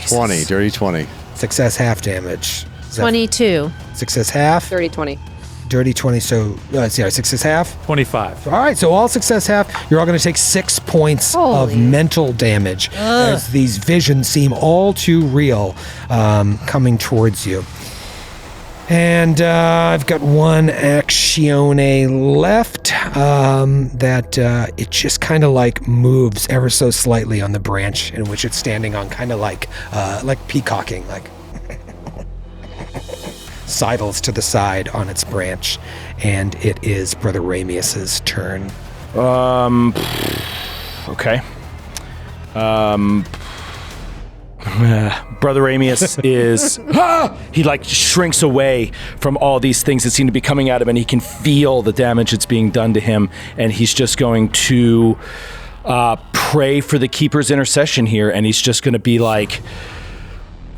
20, dirty 20. Success, half damage. Is that 22. Success, half. dirty 20. Dirty 20, so success, half. 25. All right, so all success half, you're all going to take 6 points of Holy. mental damage as these visions seem all too real coming towards you. And I've got one actione left that it just kind of like moves ever so slightly on the branch in which it's standing on, kind of like peacocking, like sidles to the side on its branch, and it is Brother Ramius's turn. Okay. Brother Ramius is he like shrinks away from all these things that seem to be coming at him, and he can feel the damage that's being done to him, and he's just going to pray for the Keeper's intercession here, and he's just going to be like,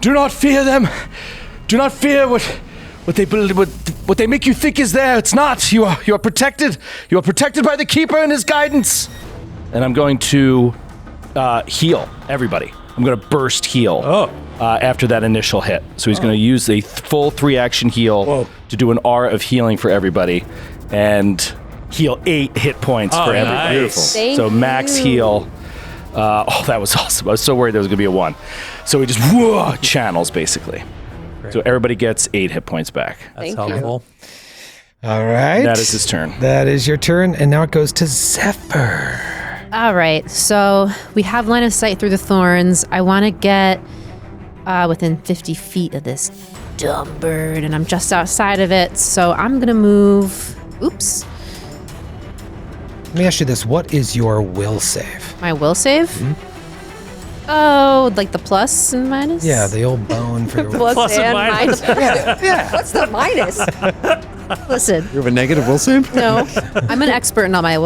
do not fear them, do not fear what they make you think is there. It's not. You are protected. You are protected by the Keeper and his guidance. And I'm going to heal everybody. I'm going to burst heal after that initial hit. So he's going to use a full 3-action heal to do an aura of healing for everybody and heal 8 hit points for everybody. Beautiful. Thank So max you. heal. That was awesome. I was so worried there was going to be a 1. So he just channels basically. So everybody gets 8 hit points back. That's Thank you. helpful. All right. That is his turn. That is your turn, and now it goes to Zephyr. All right, so we have line of sight through the thorns. I want to get within 50 feet of this dumb bird, and I'm just outside of it, so I'm going to move. Oops. Let me ask you this. What is your will save? My will save? Mm-hmm. Oh, like the plus and minus? Yeah, the old bone for the Plus Plus and and minus. minus. What's the minus? Listen, You have a negative will save? no, I'm an expert in all my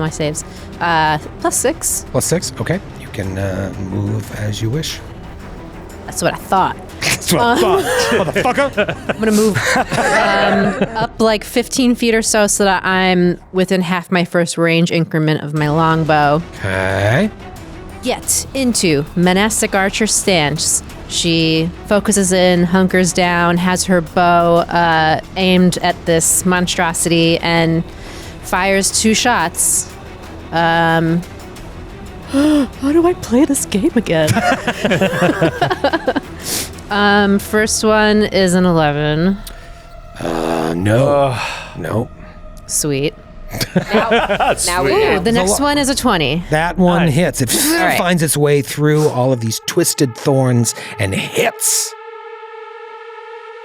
saves. +6. +6. Okay, you can move as you wish. That's what I thought. That's what I thought, motherfucker. I'm gonna move up like 15 feet or so that I'm within half my first range increment of my longbow. Okay. Get into monastic archer stance. She focuses in, hunkers down, has her bow aimed at this monstrosity, and fires 2 shots. How do I play this game again? First one is an 11. No. Nope. Sweet. Now we know. The next one is a 20. That one hits. It right. finds its way through all of these twisted thorns and hits.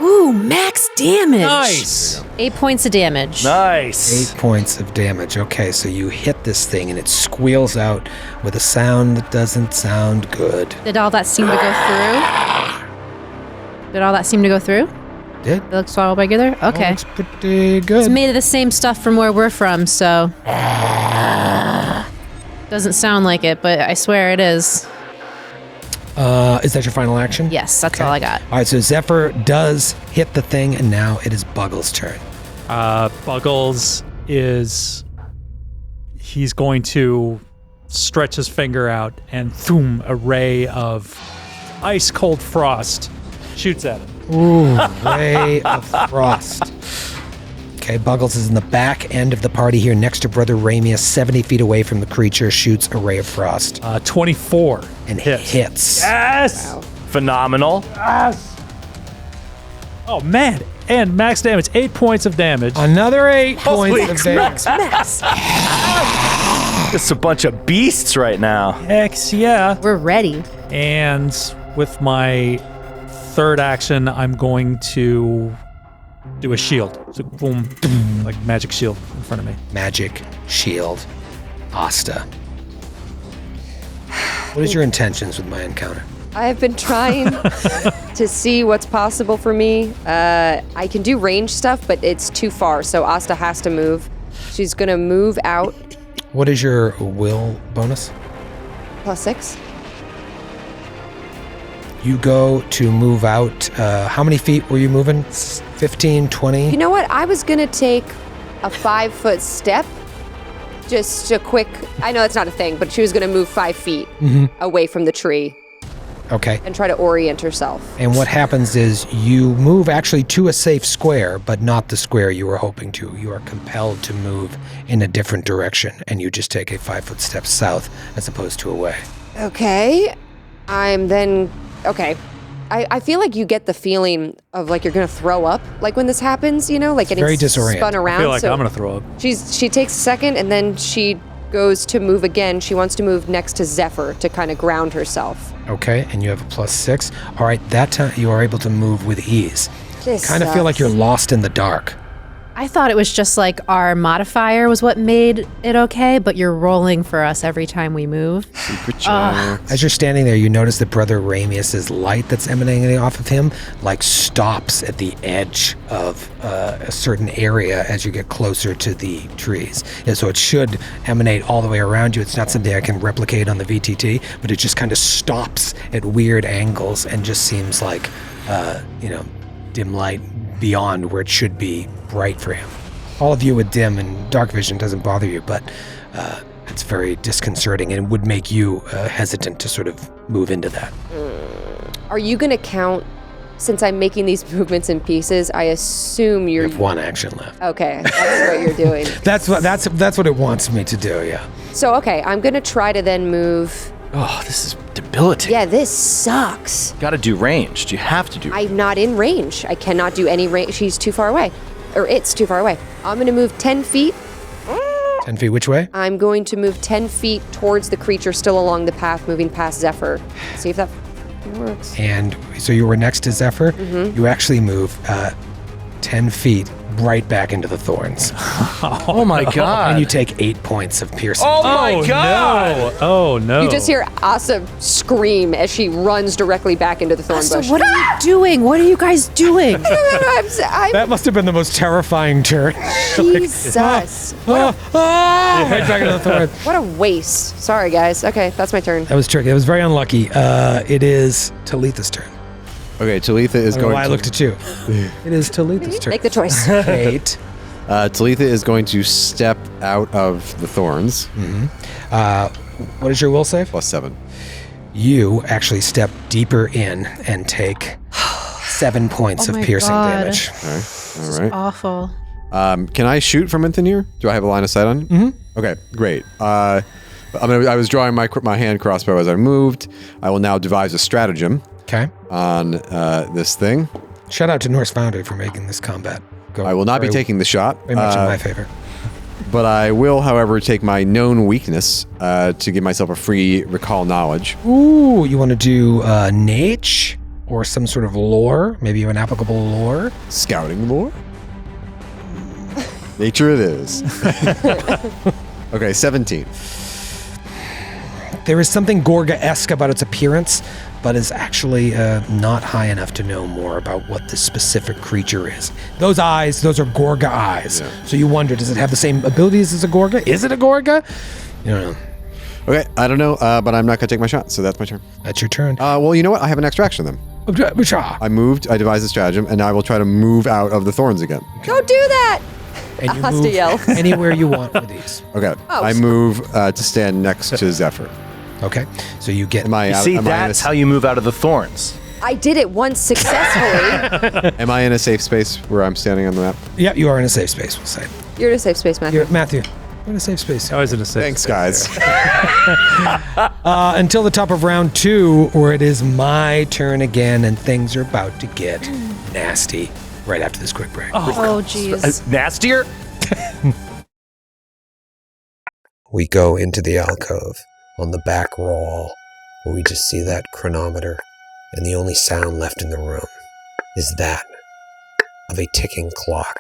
Ooh, max damage. Nice. 8 points of damage. Nice. 8 points of damage. Okay, so you hit this thing and it squeals out with a sound that doesn't sound good. Did all that seem to go through? Did? It looks all regular? Okay. Looks pretty good. It's made of the same stuff from where we're from, so. Doesn't sound like it, but I swear it is. Is that your final action? Yes, that's all I got. All right, so Zephyr does hit the thing, and now it is Buggles' turn. Buggles he's going to stretch his finger out, and boom, a ray of ice cold frost shoots at him. Ooh, Ray of Frost. Okay, Buggles is in the back end of the party here next to Brother Ramius, 70 feet away from the creature, shoots a Ray of Frost. 24 And hits. hits. Yes! Phenomenal. Yes! Oh, man. And max damage, 8 points of damage. Another 8 points of damage. Just a bunch of beasts right now. Hex, yeah. We're ready. And with my third action, I'm going to do a shield. So boom, boom, like magic shield in front of me. Magic shield. Asta. What is your intentions with my encounter? I have been trying to see what's possible for me. I can do range stuff, but it's too far, so Asta has to move. She's gonna move out. What is your will bonus? +6. You go to move out. How many feet were you moving? 15, 20? You know what? I was gonna take a 5-foot step. Just a quick, I know it's not a thing, but she was gonna move 5 feet away from the tree. Okay. And try to orient herself. And what happens is you move actually to a safe square, but not the square you were hoping to. You are compelled to move in a different direction, and you just take a 5-foot step south as opposed to away. Okay. Okay. I feel like you get the feeling of like you're gonna throw up, like when this happens, you know, like getting very disoriented. spun around. I feel like I'm gonna throw up. She takes a second and then she goes to move again. She wants to move next to Zephyr to kind of ground herself. Okay, and you have a +6. All right, that time you are able to move with ease. This Kind of feel like you're lost in the dark. I thought it was just like our modifier was what made it okay, but you're rolling for us every time we move. Secret check. As you're standing there, you notice that Brother Ramius's light that's emanating off of him, like, stops at the edge of a certain area as you get closer to the trees. And so it should emanate all the way around you. It's not something I can replicate on the VTT, but it just kind of stops at weird angles and just seems like, dim light beyond where it should be bright for him. All of you with dim and dark vision doesn't bother you, but it's very disconcerting and would make you hesitant to sort of move into that. Are you going to count, since I'm making these movements in pieces, I assume You you're... have one action left. Okay, that's what you're doing. That's what it wants me to do, yeah. So, okay, I'm going to try to then move... Oh, this is debilitating. Yeah, this sucks. Got to do ranged. You have to do. I'm not in range. I cannot do any range. She's too far away. Or it's too far away. I'm going to move 10 feet. 10 feet which way? I'm going to move 10 feet towards the creature still along the path, moving past Zephyr. See if that works. And so you were next to Zephyr. Mm-hmm. You actually move 10 feet right back into the thorns. Oh my god. And you take 8 points of piercing. Oh my god. No. Oh no. You just hear Asa scream as she runs directly back into the thorn bush. What are you doing? What are you guys doing? That must have been the most terrifying turn. Jesus. Right back into the thorn. What a waste. Sorry, guys. Okay, that's my turn. That was tricky. That was very unlucky. It is Talitha's turn. Okay, Talitha is going to... I looked at you. It is Talitha's turn. Make the choice. Kate. Talitha is going to step out of the thorns. Mm-hmm. What is your will save? +7. You actually step deeper in and take 7 points of piercing damage. All right. Awful. Can I shoot from within here? Do I have a line of sight on you? Mm-hmm. Okay, great. I was drawing my hand crossbow as I moved. I will now devise a stratagem. Okay. On this thing. Shout out to Norse Foundry for making this combat go. I will not be taking the shot. Very much in my favor. But I will, however, take my known weakness to give myself a free recall knowledge. Ooh, you want to do Naish or some sort of lore? Maybe you have an applicable lore? Scouting lore? Nature it is. Okay, 17. There is something Gorga-esque about its appearance, but is actually not high enough to know more about what this specific creature is. Those eyes, those are Gorga eyes. Yeah. So you wonder, does it have the same abilities as a Gorga? Is it a Gorga? You don't know. Okay, I don't know, but I'm not going to take my shot, so that's my turn. That's your turn. Well, you know what? I have an extra action then. I moved, I devised a stratagem, and I will try to move out of the thorns again. Don't do that! And you Has move to yell. anywhere you want with these. Okay, I move to stand next to Zephyr. Okay, so you get... That's how you move out of the thorns. I did it once successfully. Am I in a safe space where I'm standing on the map? Yeah, you are in a safe space, we'll say. You're in a safe space, Matthew. Matthew, you're in a safe space. I was in a safe Thanks, space. guys. Until the top of round 2, where it is my turn again, and things are about to get nasty right after this quick break. Oh, jeez. Nastier? We go into the alcove on the back wall, where we just see that chronometer, and the only sound left in the room is that of a ticking clock.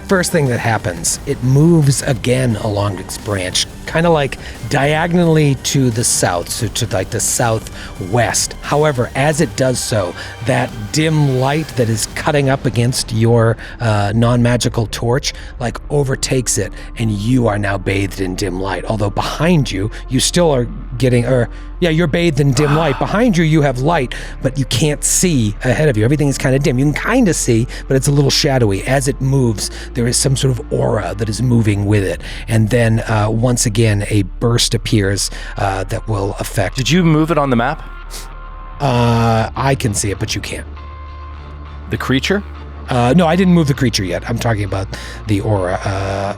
First thing that happens, it moves again along its branch, kind of like diagonally to the south, so to like the southwest. However, as it does so, that dim light that is cutting up against your non-magical torch like overtakes it, and you are now bathed in dim light. Although behind you, you still are getting, you're bathed in dim light. Behind you, you have light, but you can't see ahead of you. Everything is kind of dim. You can kind of see, but it's a little shadowy. As it moves, there is some sort of aura that is moving with it. And then once again, a burst appears that will affect. Did you move it on the map? I can see it, but you can't. The creature? No, I didn't move the creature yet. I'm talking about the aura.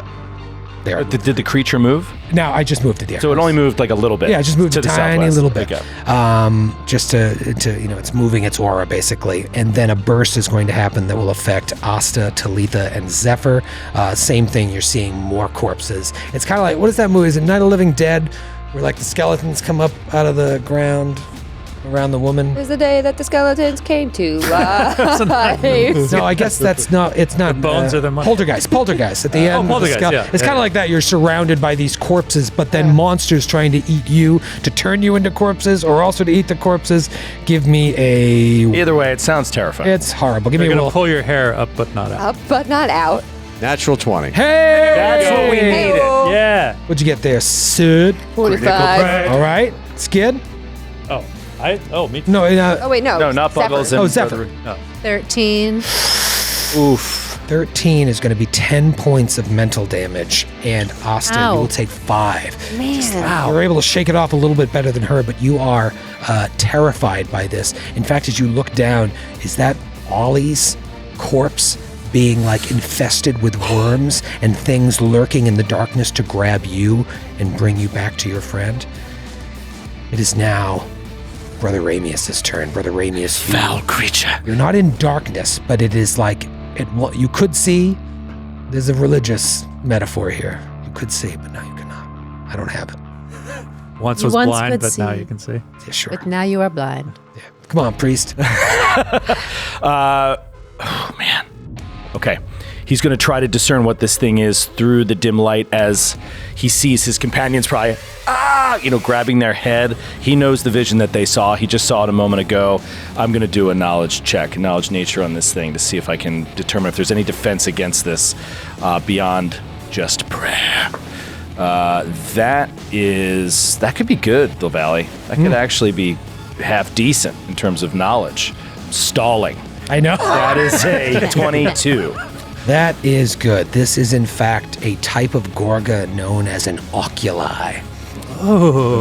There. Did the creature move? No, I just moved it there. So it only moved like a little bit. Yeah, I just moved to a the tiny southwest. little bit. Okay. Just to it's moving its aura basically, and then a burst is going to happen that will affect Asta, Talitha, and Zephyr. Same thing. You're seeing more corpses. It's kind of like, what is that movie? Is it Night of the Living Dead, where like the skeletons come up out of the ground around the woman? There's the day that the skeletons came to life. No, I guess that's not. It's not. The bones are the money. Poltergeist at the end. Poltergeist, yeah. It's kind of like that. You're surrounded by these corpses, but then monsters trying to eat you, to turn you into corpses, or also to eat the corpses. Give me a. Either way, it sounds terrifying. It's horrible. Give They're me a going roll. to pull your hair up, but not out. Up but not out. Natural 20. Hey! That's what we needed. Yeah. What'd you get there, Sid? 45. All right, Skid. Me too. No, Oh, wait, no. No, not Zephyr. Buggles. Oh, Zephyr. 13. Oof. 13 is going to be 10 points of mental damage, and Asta, Ow. you will take 5. Man. You're able to shake it off a little bit better than her, but you are terrified by this. In fact, as you look down, is that Ollie's corpse being like infested with worms and things lurking in the darkness to grab you and bring you back to your friend? It is now Brother Ramius' turn. Brother Ramius, Foul creature. you're not in darkness, but it is like you could see. There's a religious metaphor here. You could see, but now you cannot. I don't have it. Once You was once blind, could but now see. you can see. Yeah, sure. But now you are blind. Come on, priest. Oh, man. Okay. He's going to try to discern what this thing is through the dim light as he sees his companions probably, grabbing their head. He knows the vision that they saw. He just saw it a moment ago. I'm going to do a knowledge check, knowledge nature on this thing to see if I can determine if there's any defense against this beyond just prayer. That could be good, the Valley. That could actually be half decent in terms of knowledge. Stalling. I know. That is a 22. That is good. This is, in fact, a type of Gorga known as an oculi.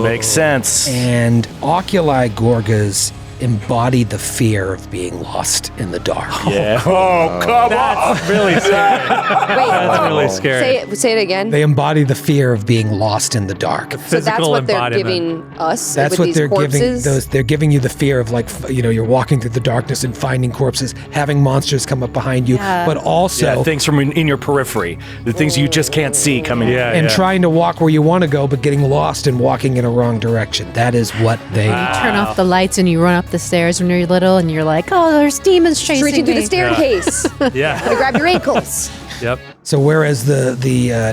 Makes sense. And oculi Gorgas embody the fear of being lost in the dark. Yeah. Oh, come That's really scary. That's really scary. Say it again. They embody the fear of being lost in the dark. So that's Physical what they're embodiment. giving us. That's with what these they're corpses? giving. They're giving you the fear of, like, you're walking through the darkness and finding corpses, having monsters come up behind you, Yeah. but also Yeah, things from in your periphery, the things you just can't see coming. and trying to walk where you want to go, but getting lost and walking in a wrong direction. That is what they. Turn off the lights and you run up the stairs when you're little and you're like, oh, there's demons chasing Reaching me. through the staircase. Yeah. Gonna grab your ankles. Yep. So whereas the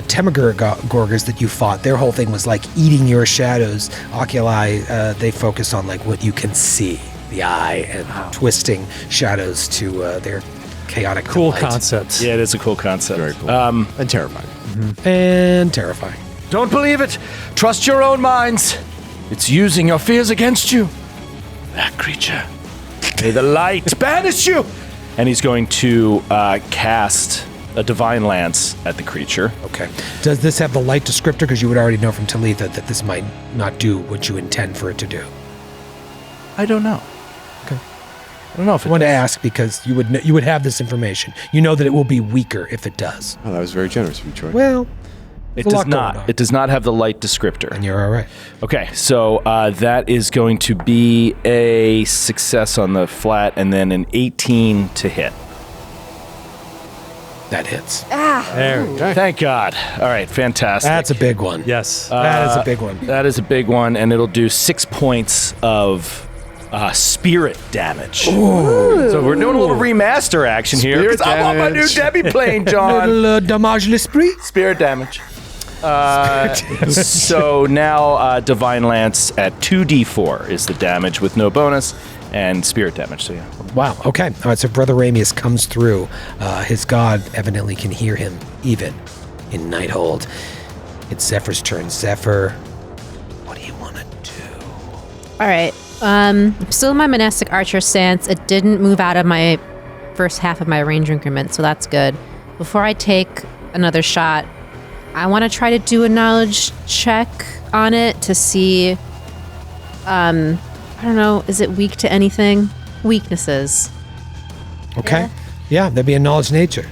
Temagorgers that you fought, their whole thing was like eating your shadows. Oculi, they focus on like what you can see, the eye, and twisting shadows to their chaotic Cool delight. concept. Yeah, it is a cool concept. Very cool. And terrifying. And terrifying. Don't believe it. Trust your own minds. It's using your fears against you. That creature. May the light banish you. And he's going to cast a divine lance at the creature. Okay. Does this have the light descriptor? Because you would already know from Talitha that this might not do what you intend for it to do. I don't know. Okay. I don't know if I want to ask because you would have this information. You know that it will be weaker if it does. Oh, that was very generous of you, Troy. Well, it there's a does lot going not. on. It does not have the light descriptor. And you're all right. Okay, so that is going to be a success on the flat and then an 18 to hit. That hits. There we go. Thank God. All right, fantastic. That's a big one. Yes. That is a big one. That is a big one, and it'll do 6 points of spirit damage. So we're doing a little remaster action here. Spirit 'Cause I want my new Demiplane, John. Little damage l'esprit. Spirit damage. So now Divine Lance at 2d4 is the damage with no bonus, and spirit damage. So yeah. Wow. Okay. All right. So Brother Ramius comes through. His god evidently can hear him even in Nighthold. It's Zephyr's turn. Zephyr, what do you want to do? All right. I'm still in my monastic archer stance. It didn't move out of my first half of my range increment, so that's good. Before I take another shot, I want to try to do a knowledge check on it to see. I don't know. Is it weak to anything? Weaknesses. Okay. Yeah, that'd be a knowledge nature.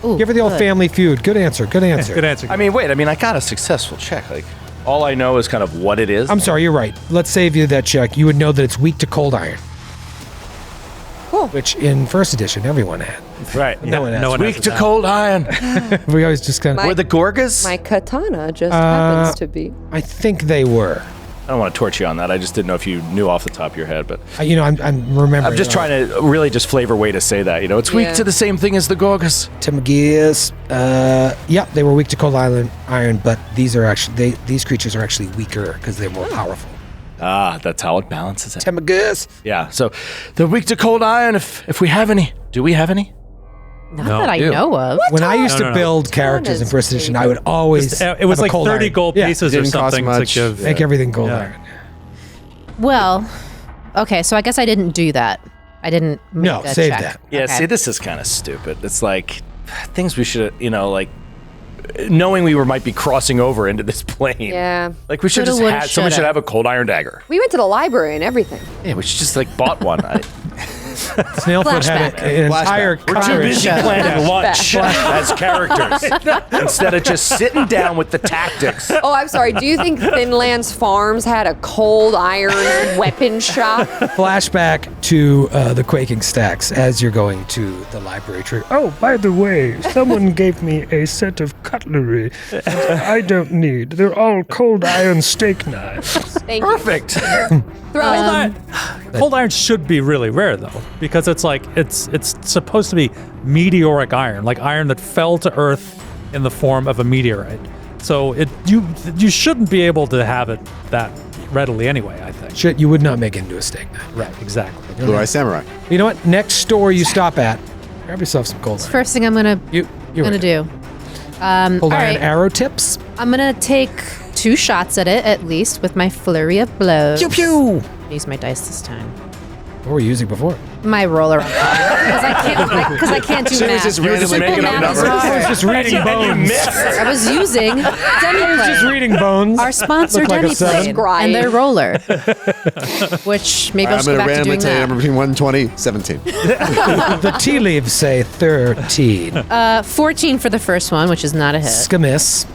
Ooh, Give her the old good. family feud. Good answer. Good answer. Good answer. I mean, wait. I mean, I got a successful check. Like, all I know is kind of what it is. I'm sorry, you're right. Let's save you that check. You would know that it's weak to cold iron. Cool. Which in first edition everyone had. right. No one has. Weak to cold iron. We always just kind of. Were the Gorgas? My katana just happens to be. I think they were. I don't want to torture you on that. I just didn't know if you knew off the top of your head, but I'm remembering. I'm just trying to really just flavor way to say that. You know, it's weak Yeah. to the same thing as the Gorgas. Tamagias. Yeah, they were weak to cold iron, but these creatures are actually weaker because they're more powerful. Ah, that's how it balances it. Tamagias. Yeah, so they're weak to cold iron if we have any. Do we have any? Not No. that I Ew. know of. When I used No. to build characters in first edition, I would always. It was have a like cold 30 iron. gold Yeah, pieces or didn't cost something much. to give. Make everything cold Yeah. iron. Well, okay, so I guess I didn't do that. I didn't make No, a save check. that. Yeah, Okay. see, this is kind of stupid. It's like things we should, like knowing we might be crossing over into this plane. Yeah. Like we should Shoulda, just woulda, have, someone should shoulda. have a cold iron dagger. We went to the library and everything. Yeah, we should just like bought one. Snailfoot had Flashback. an entire We're too coverage. busy planning lunch as characters instead of just sitting down with the tactics. Oh, I'm sorry. Do you think Finlands Farms had a cold iron weapon shop? Flashback to the Quaking Stacks as you're going to the library. Oh, by the way, someone gave me a set of cutlery that I don't need. They're all cold iron steak knives. Thank you. Perfect. Throw it. Cold iron should be really rare though, because it's like it's supposed to be meteoric iron, like iron that fell to Earth in the form of a meteorite. So you shouldn't be able to have it that readily anyway, I think. Shit, you would not make it into a steak knife. Right, exactly. Blue Eye Samurai. You know what? Next store you stop at, grab yourself some cold iron. First thing I'm gonna You're right. do. Cold all iron right. arrow tips. I'm gonna take 2 shots at it at least with my flurry of blows. Pew pew. Use my dice this time. What were you using before? My roller because I can't do math. You were just making up Math is numbers. hard. Just reading bones. I was using Demiplane. Just reading bones. Our sponsor, Looked like a Demiplane, seven. and their roller, which maybe I'll I'm just go going to back to randomly doing tell you a that. number between 1 and 20, 17. The tea leaves say 13. 14 for the first one, which is not a hit. Skamiss.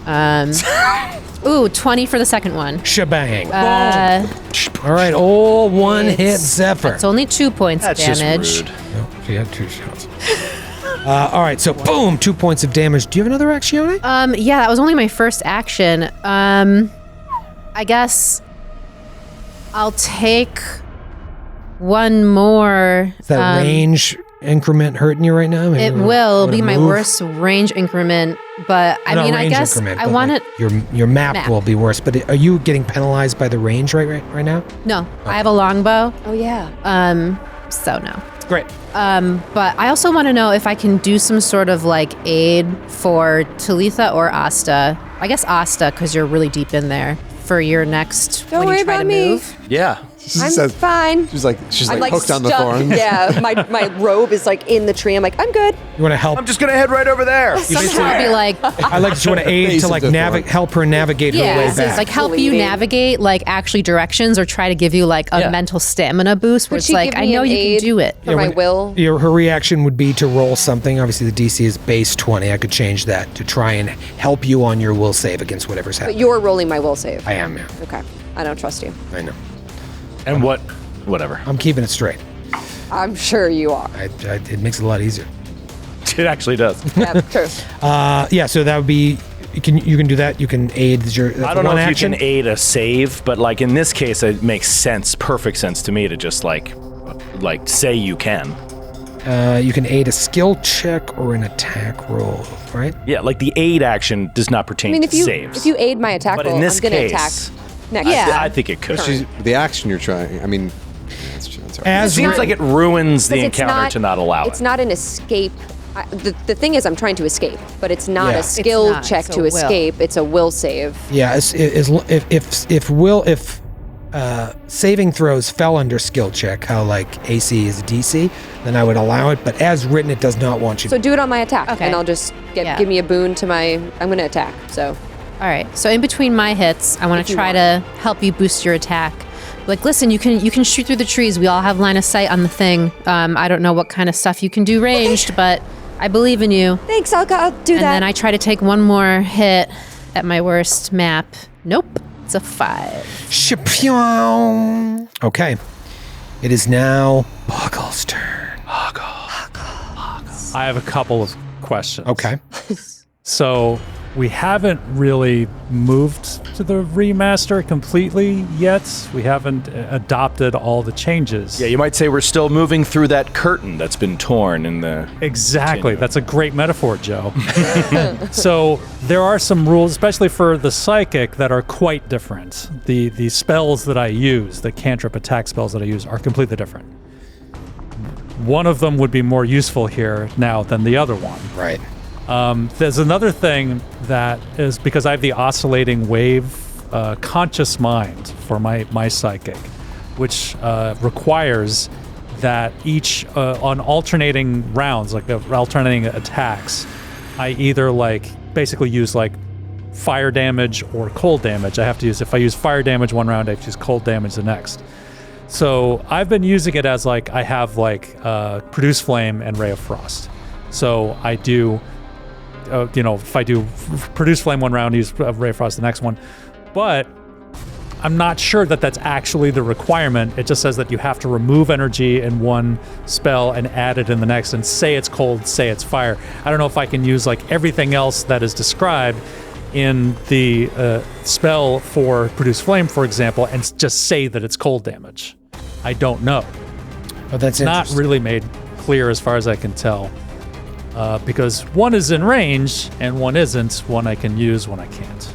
Ooh, 20 for the second one. Shebang. All right, all one hit Zephyr. It's only 2 points That's damage. just rude. No, she had 2 shots. All right, so boom, 2 points of damage. Do you have another action? Yeah, that was only my first action. I guess I'll take one more. Is that range increment hurting you right now? Maybe It will be my move? worst range increment, but I Not mean, I range guess increment, I but want like it. Your map will be worse. But are you getting penalized by the range right now? No, I have a longbow, Oh yeah. so no. Great. But I also want to know if I can do some sort of like aid for Talitha or Asta. I guess Asta, because you're really deep in there for your next. Don't when worry you try about to me. move. Yeah. I'm fine. She's like I'm hooked on the stuck. thorns. Yeah, my robe is like in the tree. I'm like, I'm good. You want to help? I'm just gonna head right over there. Somehow I'll be like, I like that you want to aid Base to of like the thorn. help her navigate her way yeah, back. like help you Bleeding. navigate like actually directions or try to give you like a Yeah. mental stamina boost where Could it's she like, give I me know an you aid can do it. for my will? Her reaction would be to roll something. Obviously, the DC is base 20. I could change that to try and help you on your will save against whatever's But happening. you're rolling my will save. I am, yeah. Okay. I don't trust you. I know. And whatever. I'm keeping it straight. I'm sure you are. It makes it a lot easier. It actually does. Yeah, true. Yeah, so that would be you can do that. You can aid that's I don't know one if action. you can aid a save, but like in this case, it makes sense, perfect sense to me to just like say you can. You can aid a skill check or an attack roll, right? Yeah, like the aid action does not pertain I mean, to saves. if you aid my attack But roll, in this I'm going to attack case, next. I think it could. The action you're trying. I mean, that's true. That's right. As Seems like it ruins the Because it's encounter to not allow It's it. not an escape. The thing is, I'm trying to escape, but it's not Yeah. a skill not, check it's a to will. escape. It's a will save. Yeah, if saving throws fell under skill check, how like AC is DC, then I would allow it. But as written, it does not want you. So do it on my attack, Okay. and I'll just Yeah. give me a boon to my. I'm going to attack. So All right. So in between my hits, I want If to you try want. to help you boost your attack. Like, listen, you can shoot through the trees. We all have line of sight on the thing. I don't know what kind of stuff you can do ranged, but I believe in you. thanks. I'll do And that. then I try to take one more hit at my worst map. Nope. It's a 5. Shapion. Okay, it is now Boggle's turn. I have a couple of questions. Okay. So we haven't really moved to the remaster completely yet. We haven't adopted all the changes. Yeah, you might say we're still moving through that curtain that's been torn in the. Exactly. That's a great metaphor, Joe. So there are some rules, especially for the psychic, that are quite different. The spells that I use, the cantrip attack spells that I use, are completely different. One of them would be more useful here now than the other one. Right. There's another thing that is because I have the oscillating wave conscious mind for my psychic, which requires that each on alternating rounds, like alternating attacks, I either basically use fire damage or cold damage. I have to use, if I use fire damage one round, I have to use cold damage the next. So I've been using it as I have Produce Flame and Ray of Frost. So I do, if I do Produce Flame one round, use Ray of Frost the next one. But I'm not sure that that's actually the requirement. It just says that you have to remove energy in one spell and add it in the next, and say it's cold, say it's fire. I don't know if I can use everything else that is described in the spell for Produce Flame, for example, and just say that it's cold damage. I don't know. Oh, that's Not interesting. really made clear as far as I can tell. Because one is in range and one isn't. One I can use, one I can't.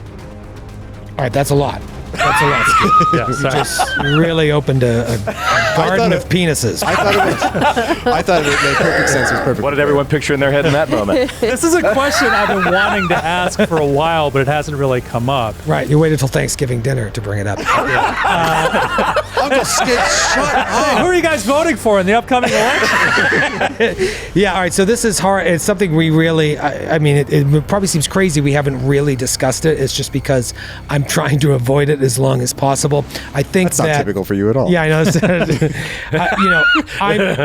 All right, that's a lot. That's a lot. Yeah, sorry. Just really opened a garden of penises. I thought it made perfect sense. It was perfect. What did everyone picture in their head in that moment? This is a question I've been wanting to ask for a while, but it hasn't really come up. Right, you waited till Thanksgiving dinner to bring it up. Uncle Skid, shut Hey, who are you guys voting for in the upcoming election? Yeah, all right, so this is hard. It's something we really, I mean, it probably seems crazy we haven't really discussed it. It's just because I'm trying to avoid it as long as possible. I think That's not typical for you at all. Yeah, I know.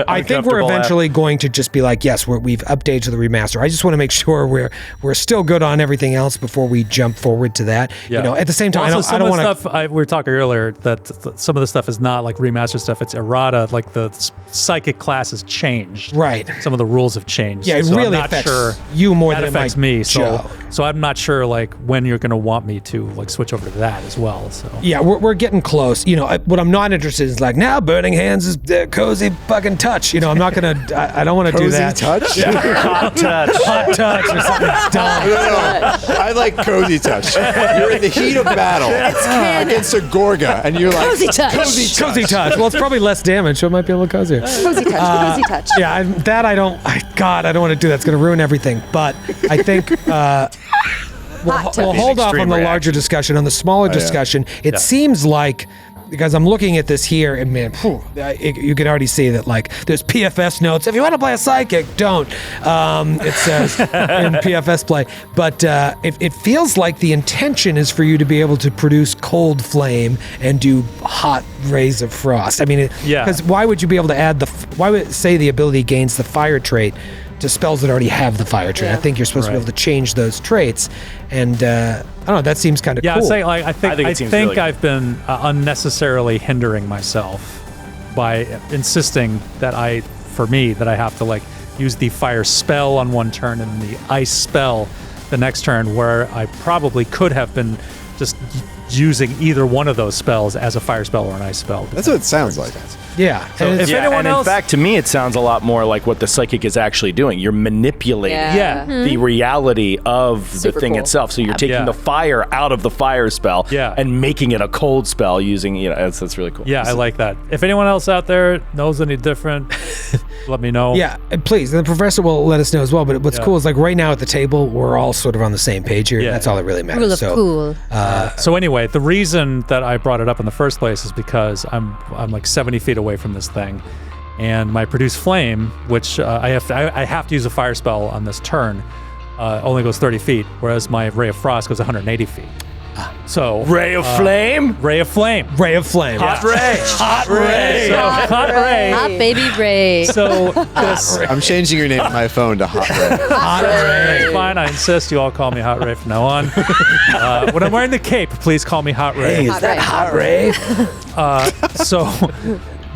I think we're Uncomfortable eventually going to just be like, yes, we've updated the remaster. I just want to make sure we're still good on everything else before we jump forward to that. Yeah. You know, at the same time, Also, I don't want to. stuff we were talking earlier that some of the stuff is not remastered stuff. It's errata. The psychic class has changed. Right. Some of the rules have changed. Yeah, it so really I'm not affects sure you more that than it affects might me. So Joe. So I'm not sure like when you're going to want me to like switch over to that as well. So Yeah, we're getting close. You know, what I'm not interested in is like, now Burning Hands is cozy fucking touch. You know, I'm not going to, I don't want to do that. touch? Hot touch. Hot touch or something dumb. No. I like cozy touch. You're in the heat of battle against a Gorga, and you're like, Cozy touch. Cozy touch. Well, it's probably less damage, so it might be a little cozier. Cozy touch. Cozy touch. Yeah, I don't want to do that. It's going to ruin everything. But I think we'll hold off on the larger discussion. On the smaller discussion, it seems like, because I'm looking at this here, and man, you can already see that like there's PFS notes. If you want to play a psychic, don't. It says in PFS play, but it feels like the intention is for you to be able to produce cold flame and do hot rays of frost. I mean, because why would you be able to add why would it say the ability gains the fire trait to spells that already have the fire trait? I think you're supposed to be able to change those traits, and I don't know. That seems kind of cool. Yeah, I'd say like I think really I've been unnecessarily hindering myself by insisting that I have to like use the fire spell on one turn and the ice spell the next turn, where I probably could have been just using either one of those spells as a fire spell or an ice spell. That's what it sounds like. Yeah. So if anyone and else, in fact, to me, it sounds a lot more like what the psychic is actually doing. You're manipulating the reality of Super the thing cool. itself. So you're taking the fire out of the fire spell and making it a cold spell using, that's really cool. I like that. If anyone else out there knows any different, let me know. Yeah, and please. The professor will let us know as well. But what's cool is like right now at the table, we're all sort of on the same page here. That's all that really matters. Rule of cool. So anyway, the reason that I brought it up in the first place is because I'm like 70 feet away from this thing, and my produce flame, which I have to use a fire spell on this turn, only goes 30 feet, whereas my ray of frost goes 180 feet. So Ray of flame? ray of flame, Hot ray. hot ray, so, hot ray. Hot baby Ray. So this I'm changing your name on my phone to Hot Ray. Hot Ray. fine. I insist you all call me Hot Ray from now on. When I'm wearing the cape, please call me Hot Ray. Hey, is that Hot Ray? So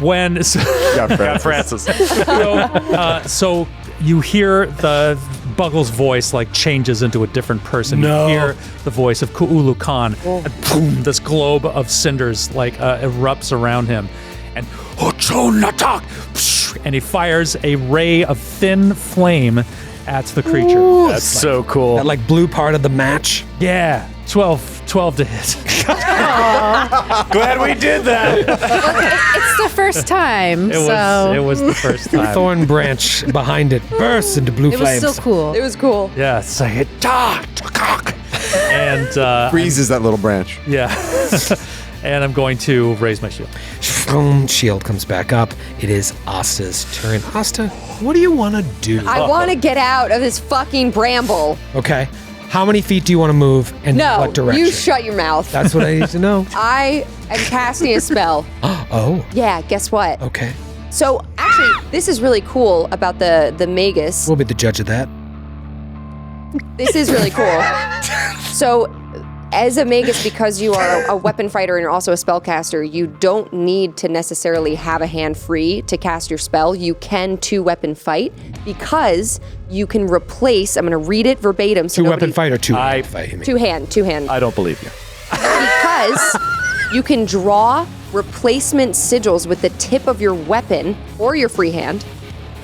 when Got Francis. so you hear the Buggle's voice like changes into a different person. No. You hear the voice of Ku'ulu Khan, and boom, this globe of cinders like erupts around him, and and he fires a ray of thin flame at the creature. That's so cool. That like blue part of the match. Yeah, 12 to hit. Glad we did that. It's the first time, It was the first time. Thorn branch behind it bursts into blue it was flames. still cool. It was cool. Yeah, it's like it. And Freezes that little branch. yeah. And I'm going to raise my shield. Boom, shield comes back up. It is Asta's turn. Asta, what do you want to do? I want to get out of this fucking bramble. Okay. How many feet do you want to move, and No, what direction? you shut your mouth. That's what I need to know. I am casting a spell. Oh, Yeah, guess what? okay. So actually, this is really cool about the Magus. We'll be the judge of that. This is really cool. So, as a Magus, because you are a weapon fighter and you're also a spellcaster, you don't need to necessarily have a hand free to cast your spell. You can two-weapon fight because you can replace. I'm going to read it verbatim. So Two-weapon fight or two-hand fight? You mean? Two-hand. I don't believe you. Because you can draw replacement sigils with the tip of your weapon or your free hand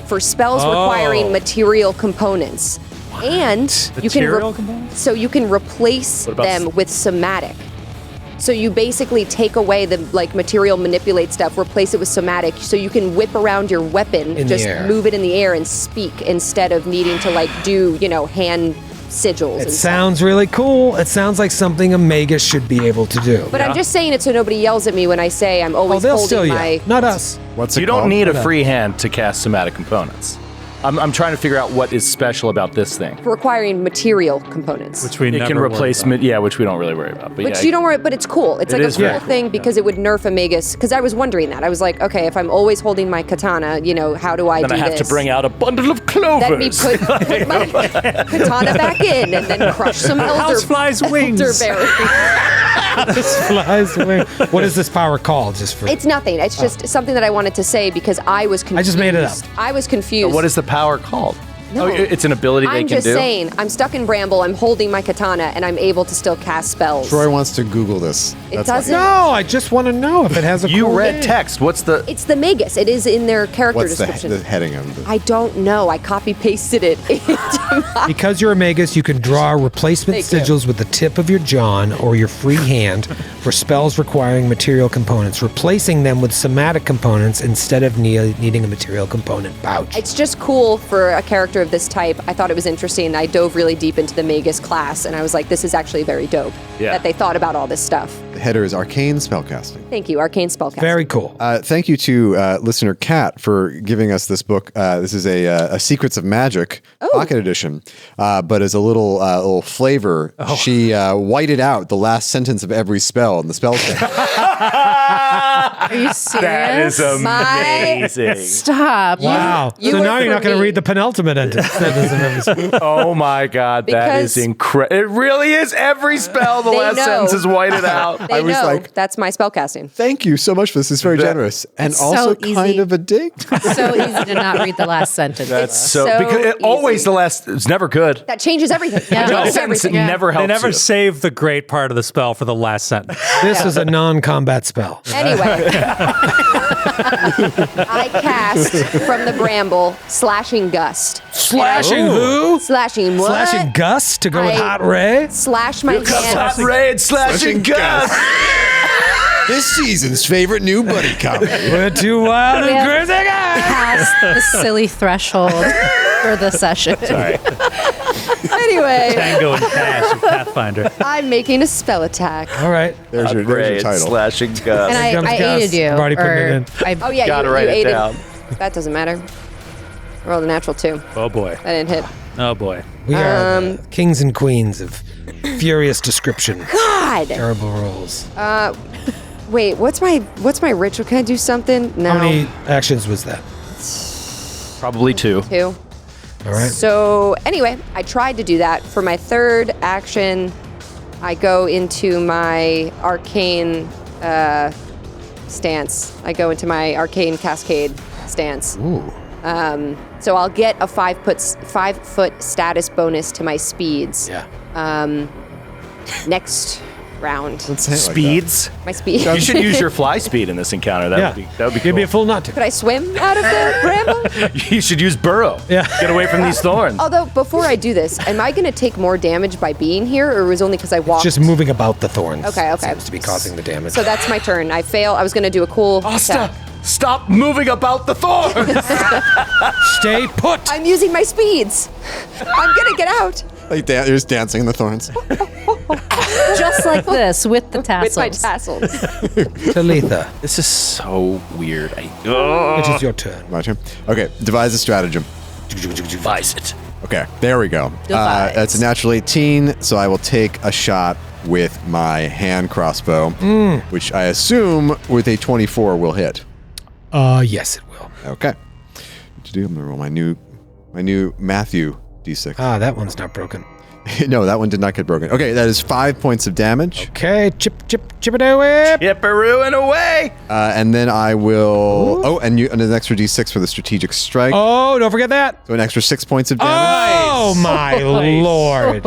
for spells requiring material components. And you can components? so you can replace about them with somatic. So you basically take away the like material manipulate stuff, replace it with somatic, so you can whip around your weapon, In the just air. move it in the air and speak instead of needing to like do, hand sigils. It and sounds really cool. It sounds like something a Magus should be able to do. But I'm just saying it so nobody yells at me when I say I'm always they'll holding still my. yell. Not us. What's it You called? don't need a free hand to cast somatic components. I'm trying to figure out what is special about this thing. Requiring material components. Which we It never can worry replace, about. which we don't really worry about. But Which yeah, you don't worry, but it's cool. It's It like a is cool very cool, thing because it would nerf a Magus. Because I was wondering that. I was like, okay, if I'm always holding my katana, how do I then do I have this? to bring out a bundle of clovers. Let me put my katana back in and then crush some Housefly's wings. elderberry. Flies away. What is this power called? Just for It's nothing. It's just something that I wanted to say because I was confused. just made it up. I was confused. What is the power called? No. Oh, it's an ability they I'm can just do? saying, I'm stuck in bramble, I'm holding my katana, and I'm able to still cast spells. Troy wants to Google this. It doesn't. No, I just want to know if it has a You cool read name. text. What's the... It's the Magus. It is in their character What's description. the heading of it? I don't know. I copy-pasted it into my... Because you're a magus, you can draw replacement Thank you. sigils with the tip of your John or your free hand for spells requiring material components, replacing them with somatic components instead of needing a material component pouch. It's just cool for a character of this type. I thought it was interesting. I dove really deep into the Magus class, and I was like, this is actually very dope that they thought about all this stuff. The header is Arcane Spellcasting. Thank you, Arcane Spellcasting. Very cool. Thank you to listener Kat for giving us this book. This is a Secrets of Magic pocket edition, but as a little flavor, she whited out the last sentence of every spell in the spell check. Are you serious? That is amazing. Stop. Wow. you So were now you're for not going to me. read the penultimate sentence of every spell. Oh my God, that is Because- incredible. It really is every spell. The They last know. sentence is whited out. They I was know like- that's my spellcasting. Thank you so much for this. It's very generous and It's so also easy. kind of a dig. So easy to not read the last sentence. That's so, so because it, always easy. the last. It's never good. That changes everything. Yeah. That No changes sentence. It everything. never helps. They never you. save the great part of the spell for the last sentence. This is a non-combat spell. Anyway, I cast from the bramble slashing gust. Slashing who? Slashing what? Slashing Gus to go with I- Hot Ray? Slash my hand. Hot raid slashing Gus. This season's favorite new buddy comedy. We're too wild and Yeah. crazy guys. Past the silly threshold for the session. Anyway, Tango and Cash of Pathfinder. I'm making a spell attack. All right. There's your Raid title. slashing Gus. And I comes Gus. aided you. I've already put it or in. Oh yeah, Gotta you write it aided. down. That doesn't matter. Rolled a natural 2. Oh boy. That didn't hit. Oh boy. We are the kings and queens of furious description. God. Terrible rolls. Wait, what's my ritual? Can I do something? No. How many actions was that? Probably 2. 2. All right. So anyway, I tried to do that. For my third action, I go into my arcane stance. I go into my arcane cascade stance. Ooh. So I'll get a 5-foot status bonus to my speeds. Yeah. Next round. Let's say it like that. Speeds. My speed. You should use your fly speed in this encounter. That would be Give cool. me a full nut. Could I swim out of the bramble? You should use burrow. Yeah. Get away from these thorns. Although before I do this, am I going to take more damage by being here, or was it only because I walked? Just moving about the thorns. Okay. Seems to be causing the damage. So that's my turn. I fail. I was going to do a cool. Asta, attack. stop moving about the thorns. Stay put. I'm using my speeds. I'm going to get out Like you're just dancing in the thorns. Just like this with the tassels. with my tassels. Talitha, This is so weird. it is your turn. My turn. Okay, devise a stratagem. Devise it. Okay, there we go. Devise. That's a natural 18, so I will take a shot with my hand crossbow, which I assume with a 24 will hit. Yes, it will. Okay. What to do? I'm gonna roll my new Matthew D6. Ah, that one's not broken. No, that one did not get broken. Okay, that is 5 points of damage, Okay, chip-a-doo-whip. Yipperoo and away. and then I will. Oh, and an extra D6 for the strategic strike. Oh, don't forget that. So an extra 6 points of damage. Oh, my Lord.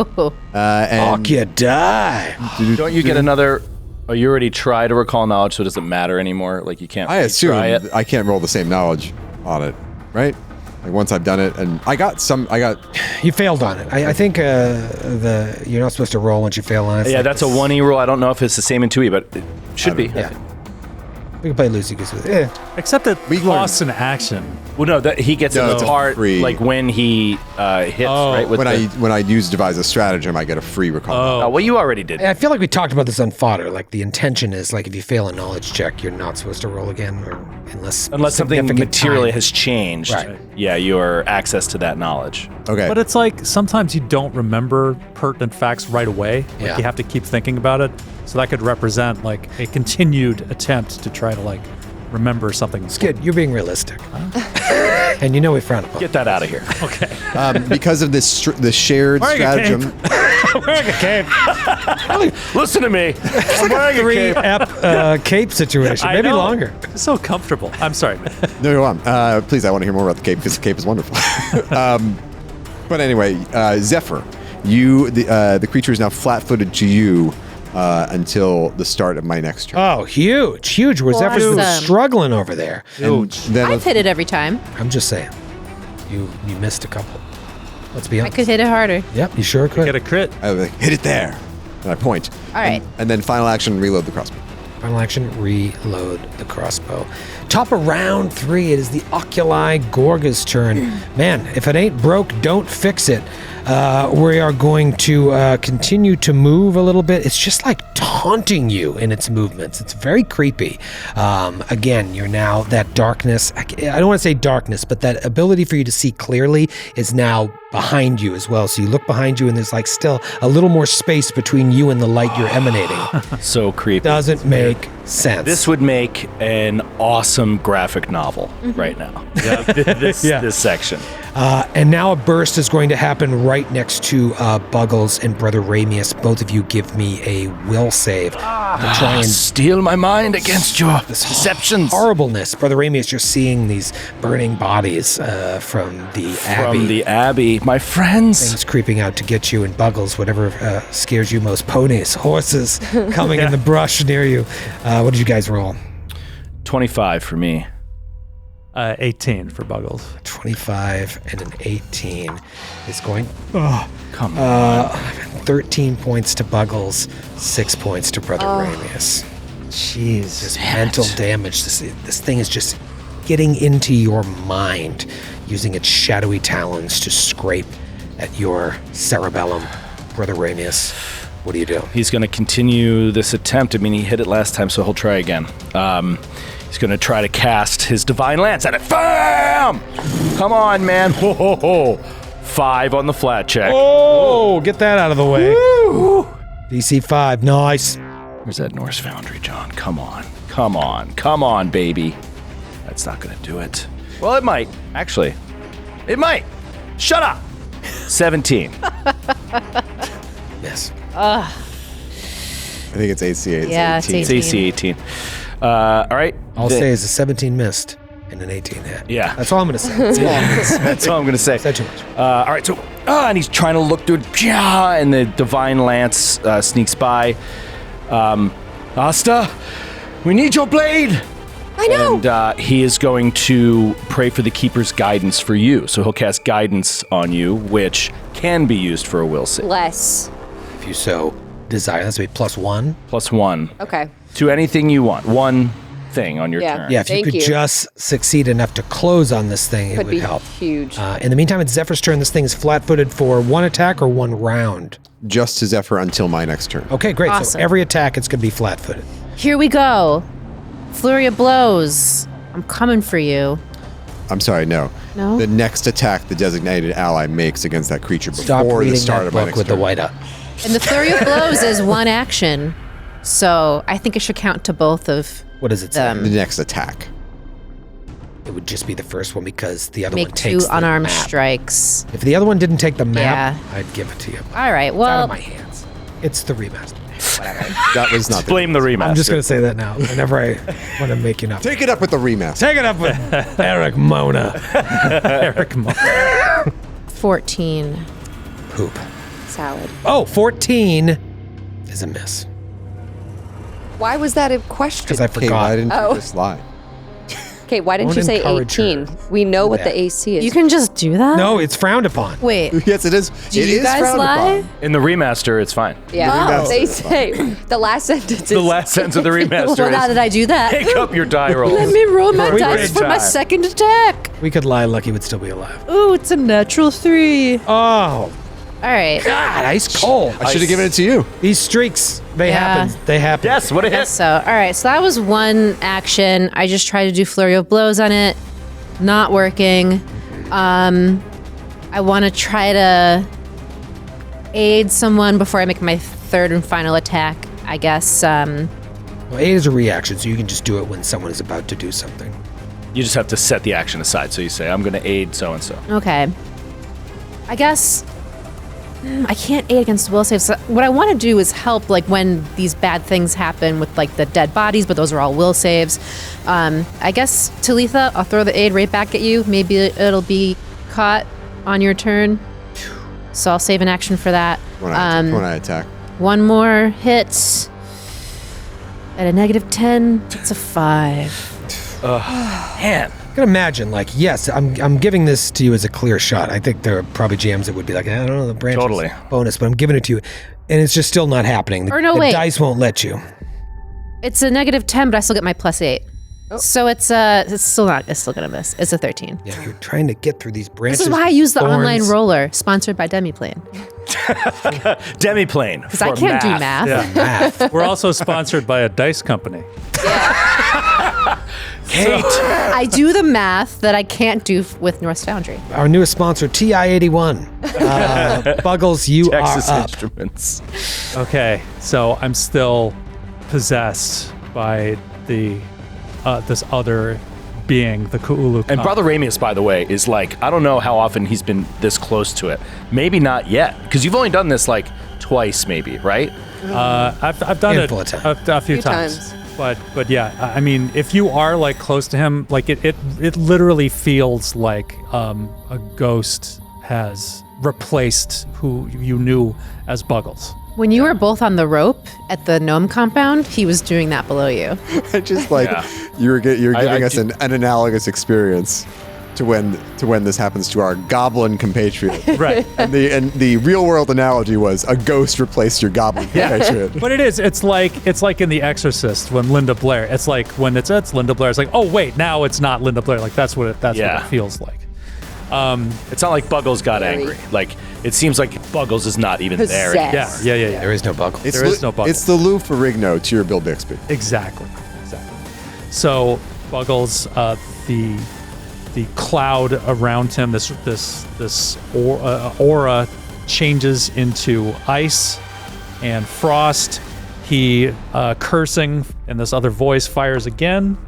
And Fuck, you die. Don't you get another? Oh, you already tried to recall knowledge, so it doesn't matter anymore. Like you can't. I assume retry it. I can't roll the same knowledge on it, right? Like once I've done it, and I got. You failed on it. I think you're not supposed to roll once you fail on it. Yeah, that's a 1E rule. I don't know if it's the same in 2E, but it should be. Yeah. We can play loosey goosey with it. Except it We costs an action. Well, no, that he gets No, in it's the a part free- like when he hits, right? With When I use devise a stratagem, I get a free recall. Oh, well, you already did. I feel like we talked about this on fodder. Like the intention is like if you fail a knowledge check, you're not supposed to roll again, or unless Something significant materially time. has changed. Right. Yeah, your access to that knowledge. Okay. But it's like sometimes you don't remember pertinent facts right away. Like Yeah. you have to keep thinking about it. So that could represent like a continued attempt to try to like remember something. Skid, you're being realistic, and you know we frown upon. Get that out of here. Okay. Because of this, the shared Wearing a cape. stratagem. Wearing a cape. Listen to me. I'm wearing a cape. Cape situation, I maybe know. longer. It's so comfortable. I'm sorry, man. No, go on. Please, I want to hear more about the cape because the cape is wonderful. But anyway, Zephyr, the creature is now flat-footed to you until the start of my next turn. Oh, huge. Where Zephyr's been Awesome. struggling over there. I've hit it every time. I'm just saying. You missed a couple. Let's be I honest. could hit it harder. Yep, you sure could. Get a crit. I was like, hit it there. And I point. All right. And then final action, reload the crossbow. Final action, reload the crossbow. Top of round 3, it is the Oculi Gorga's turn. Man, if it ain't broke, don't fix it. We are going to continue to move a little bit. It's just like taunting you in its movements. It's very creepy. Again, you're now that darkness. I don't want to say darkness, but that ability for you to see clearly is now behind you as well. So you look behind you and there's like still a little more space between you and the light you're emanating. So creepy. Doesn't make sense. This would make an awesome graphic novel right now. This section. And now a burst is going to happen right next to Buggles and Brother Ramius. Both of you give me a will save to try and Steal my mind against your deceptions. horribleness. Brother Ramius, you're seeing these burning bodies from the Abbey. From the Abbey. My friends. Things creeping out to get you, and Buggles, whatever scares you most. Ponies, horses coming in the brush near you. What did you guys roll? 25 for me. 18 for Buggles. 25 and an 18 is going. Come on. 13 points to Buggles, 6 points to Brother Ramius. Jeez, this mental damage. This thing is just getting into your mind, using its shadowy talons to scrape at your cerebellum. Brother Ramius, what do you do? He's going to continue this attempt. I mean, he hit it last time, so he'll try again. He's going to try to cast his Divine Lance at it. Bam! Come on, man. Ho, ho, ho. 5 on the flat check. Oh, get that out of the way. Woo! DC 5, nice. Where's that Norse Foundry, John? Come on. Come on. Come on, baby. That's not going to do it. Well, it might. Actually, it might. Shut up. 17. Yes. I think it's AC 18. Yeah, it's 18. It's AC 18. All right. I'll say is a 17 missed and an 18 hit. Yeah. That's all I'm going to say. That's all I'm going to say. That's all I'm going to say. Said too much. All right, so, and he's trying to look through it, and the Divine Lance sneaks by. Asta, we need your blade. I know. And he is going to pray for the Keeper's guidance for you. So he'll cast guidance on you, which can be used for a will save. Less. If you so desire, that's be +1. +1 Okay. to anything you want. One thing on your Yeah. turn. Yeah, if Thank you could you. just succeed enough to close on this thing, it Could would be help. huge. In the meantime, it's Zephyr's turn. This thing is flat-footed for 1 attack or 1 round. Just to Zephyr until my next turn. Okay, great. So Awesome. every attack, it's going to be flat-footed. Here we go. Flurry of blows. I'm coming for you. I'm sorry, no. No? The next attack the designated ally makes against that creature Stop before reading the start that of my book next with turn. the white up. And the flurry of blows is 1 action. So I think it should count to both of What does it say? them. The next attack. It would just be the first one because the other Make one 2 takes the unarmed map. strikes. If the other one didn't take the map, Yeah. I'd give it to you. All right, It's out well, of my hands. It's the remaster. That was not the Blame the remaster. I'm just going to say that now whenever I want to make you up. Take it up with the remaster. Take it up with Eric Mona. Eric Moore. 14. Poop. Salad. Oh, 14 is a miss. Why was that a question? Because I Okay, forgot. why didn't Oh. you just lie? Okay, why didn't Don't you say encourage her 18? We know what that. the AC is. You can just do that? No, it's frowned upon. Wait, Yes, it is. do it you is guys frowned lie? upon. In the remaster, it's fine. Yeah, Oh. they say the last sentence is The last sentence of the remaster Well, how is did I do that? pick up your die rolls. Let me roll my We dice did for my time. second attack. We could lie, Lucky would still be alive. Ooh, it's a natural 3. Oh, All right. God, ice cold. I should have given it to you. These streaks, they Yeah. happen. They happen. Yes, what a hit. So, all right. So that was 1 action. I just tried to do flurry of blows on it. Not working. I want to try to aid someone before I make my 3rd and final attack. I guess. Well, 8 is a reaction, so you can just do it when someone is about to do something. You just have to set the action aside. So you say, I'm going to aid so-and-so. Okay. I guess I can't aid against will saves. So what I want to do is help, like, when these bad things happen with, like, the dead bodies, but those are all will saves. I guess, Talitha, I'll throw the aid right back at you. Maybe it'll be caught on your turn. So I'll save an action for that. When I attack. One more hit at a -10. It's a 5. Man. I can imagine, like, yes, I'm giving this to you as a clear shot. I think there are probably GMs that would be like, I don't know, the branch Totally. bonus, but I'm giving it to you. And it's just still not happening. Or no, the wait. dice won't let you. It's a -10, but I still get my +8. So it's still gonna miss. It's a 13. Yeah, you're trying to get through these branches. This is why I use the thorns. online roller, sponsored by Demiplane. Demiplane. Because I can't do math. Yeah. Math. We're also sponsored by a dice company. Kate. I do the math that I can't do with North Foundry. Our newest sponsor, TI-81. Buggles, you Texas are up. Instruments. Okay, so I'm still possessed by the this other being, the Ku'ulu. And Brother Ramius, by the way, is like, I don't know how often he's been this close to it. Maybe not yet, because you've only done this like twice, maybe, right? I've done it Handful of times. a few times. But yeah, I mean, if you are like close to him, like it literally feels like a ghost has replaced who you knew as Buggles. When you were both on the rope at the gnome compound, he was doing that below you. I just like you're giving us an analogous experience to when this happens to our goblin compatriot. Right. And the real world analogy was a ghost replaced your goblin compatriot. But it's like in The Exorcist when Linda Blair. It's like when it's Linda Blair. It's like, oh wait, now it's not Linda Blair. Like that's what it feels like. It's not like Buggles got angry. Like, it seems like Buggles is not even there anymore. Possessed. Yeah. There is no Buggles. There is no Buggles. It's the Lou Ferrigno to your Bill Bixby. Exactly. So Buggles, the cloud around him, this aura changes into ice and frost. He cursing, and this other voice fires again.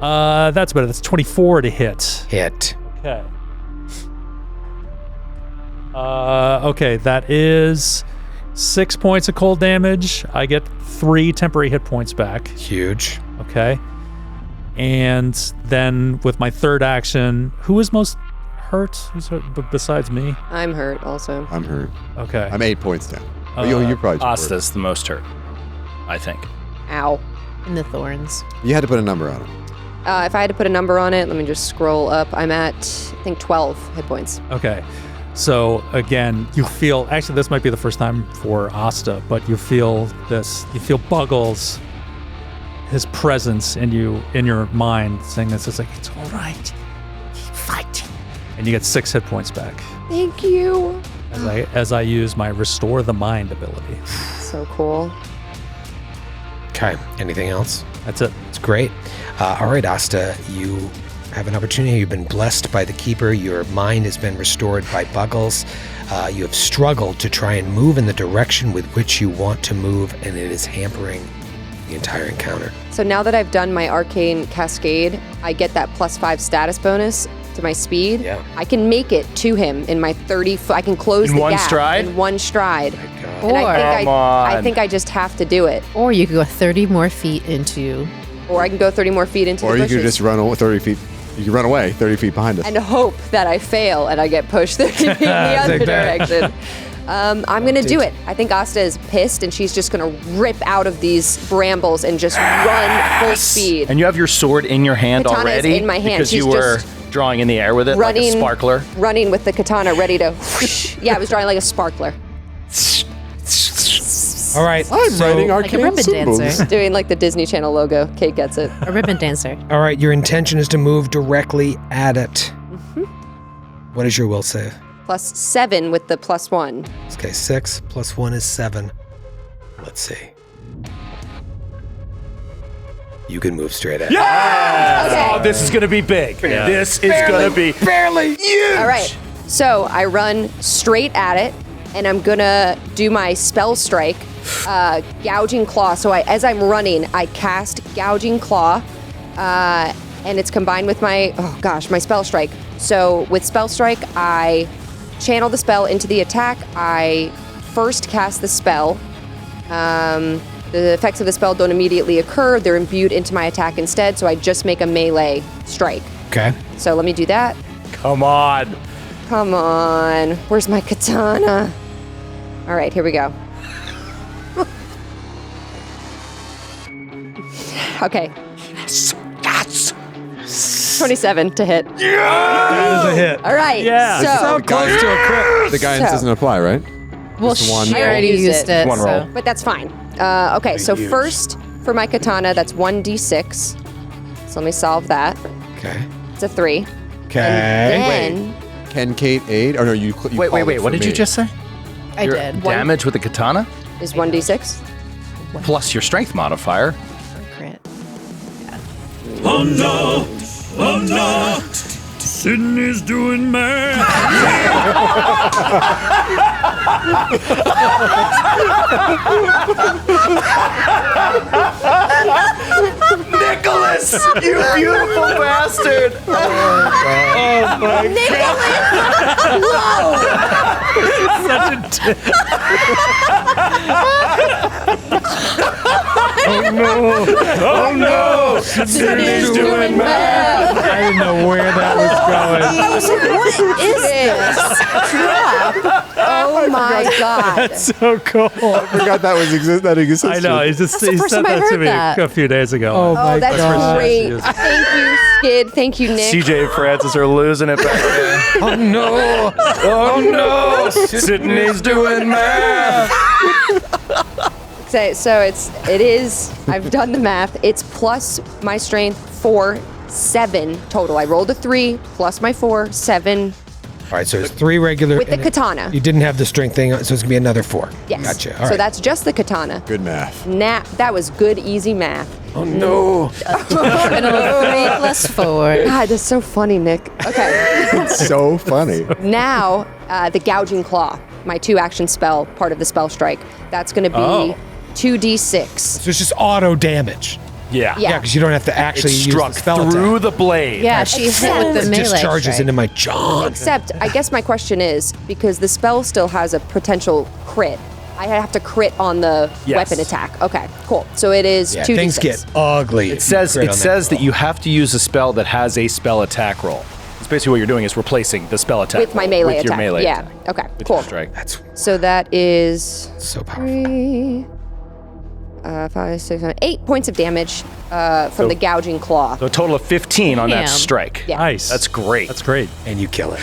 That's better. That's 24 to hit. Hit. Okay. Okay, that is 6 points of cold damage. I get 3 temporary hit points back. Huge. Okay. And then with my third action, who is most hurt? Who's hurt besides me? I'm hurt also. I'm hurt. Okay. I'm 8 points down. You're probably Asta's the most hurt, I think. Ow. In the thorns. You had to put a number on it. If I had to put a number on it, let me just scroll up. I'm at, I think, 12 hit points. Okay. So again, you feel, actually this might be the first time for Asta, but you feel Buggles, his presence in your mind saying this. It's like, it's all right. Keep fighting. And you get 6 hit points back. Thank you. As I use my Restore the Mind ability. So cool. Okay. Anything else? That's it. It's great. All right, Asta, you have an opportunity. You've been blessed by the Keeper. Your mind has been restored by Buggles. You have struggled to try and move in the direction with which you want to move, and it is hampering the entire encounter. So now that I've done my Arcane Cascade, I get that +5 status bonus to my speed. Yeah. I can make it to him in my 30 foot. I can close In the one gap stride? in one stride. Oh And Or- I think I just have to do it. Or you could go 30 more feet into. Or I can go 30 more feet into Or the you bushes could just run 30 feet. You can run away 30 feet behind us. and hope that I fail and I get pushed 30 feet in the other Take that. direction. I'm going to do it. I think Asta is pissed and she's just going to rip out of these brambles and just run full speed. And you have your sword in your hand Katana is already? in my hand. Because She's you were just drawing in the air with it like a sparkler? Running with the katana ready to whoosh. Yeah, I was drawing like a sparkler. All right. I'm writing Like a arcane ribbon symbols. dancer. Doing like the Disney Channel logo. Kate gets it. A ribbon dancer. All right. Your intention is to move directly at it. What is your will save? +7 with the +1. Okay, 6 + 1 is 7. Let's see. You can move straight at it. Oh, this is going to be big. This is going to be huge. All right. So I run straight at it, and I'm gonna do my spell strike, Gouging Claw. So as I'm running, I cast Gouging Claw, and it's combined with my my spell strike. So with spell strike, I channel the spell into the attack. I first cast the spell. The effects of the spell don't immediately occur. They're imbued into my attack instead. So I just make a melee strike. Okay. So let me do that. Come on. Come on. Where's my katana? All right, here we go. Okay. Yes. 27 to hit. That is a hit. All right. Yeah. So So, close to a crit. The guidance doesn't apply, right? Well, Just one. she I already used used it. it. One roll. but that's fine. Okay, so first for my katana, that's 1d6. So let me solve that. Okay. It's a 3. Okay. And then Can Kate aid? Oh no, you. Wait. What did you just say? I Your did. damage with the katana is 1d6. plus your strength modifier. Crit. Oh no! Oh no! Sydney's doing math. Nicholas, you beautiful bastard! Oh no! Sydney's doing math. I didn't know where that was going. I was like, what is this crap? Oh my god. So cool. I forgot that existed. I know. He the said first time I that to heard me that. a few days ago. Oh my Oh, that's god. great. Yes. Thank you, Skid. Thank you, Nick. CJ and Francis are losing it back there. Oh no. Oh no! Sydney's doing math. So it is. I've done the math. It's plus my strength 4, 7 total. I rolled a 3 plus my 4, 7 All right, so it's 3 regular. with the and katana. You didn't have the strength thing, so it's gonna be another 4. Yes. Gotcha. All so right. that's just the katana. Good math. That was good, easy math. Oh no. 3 plus 4. God, that's so funny, Nick. Okay. It's so funny. Now, the gouging claw, my 2-action spell, part of the spell strike. That's going to be 2d6. So it's just auto damage. Yeah. Yeah. Yeah, because you don't have to actually It use struck the spell through attack. the blade. Yeah, she hit with the It melee discharges strike. into my jaw. Except, I guess my question is, because the spell still has a potential crit, I have to crit on the Yes. weapon attack. Okay, cool. So it is Yeah, 2d6. things get ugly. It says that you have to use a spell that has a spell attack roll. It's basically what you're doing is replacing the spell attack With my roll melee with your attack. melee Yeah. attack. Okay, With cool. your strike. That's So that is so powerful. 3, 5, 6, 7, 8 points of damage from the gouging claw. So a total of 15 on that Damn. strike. Yeah. Nice. That's great. That's great. And you kill it.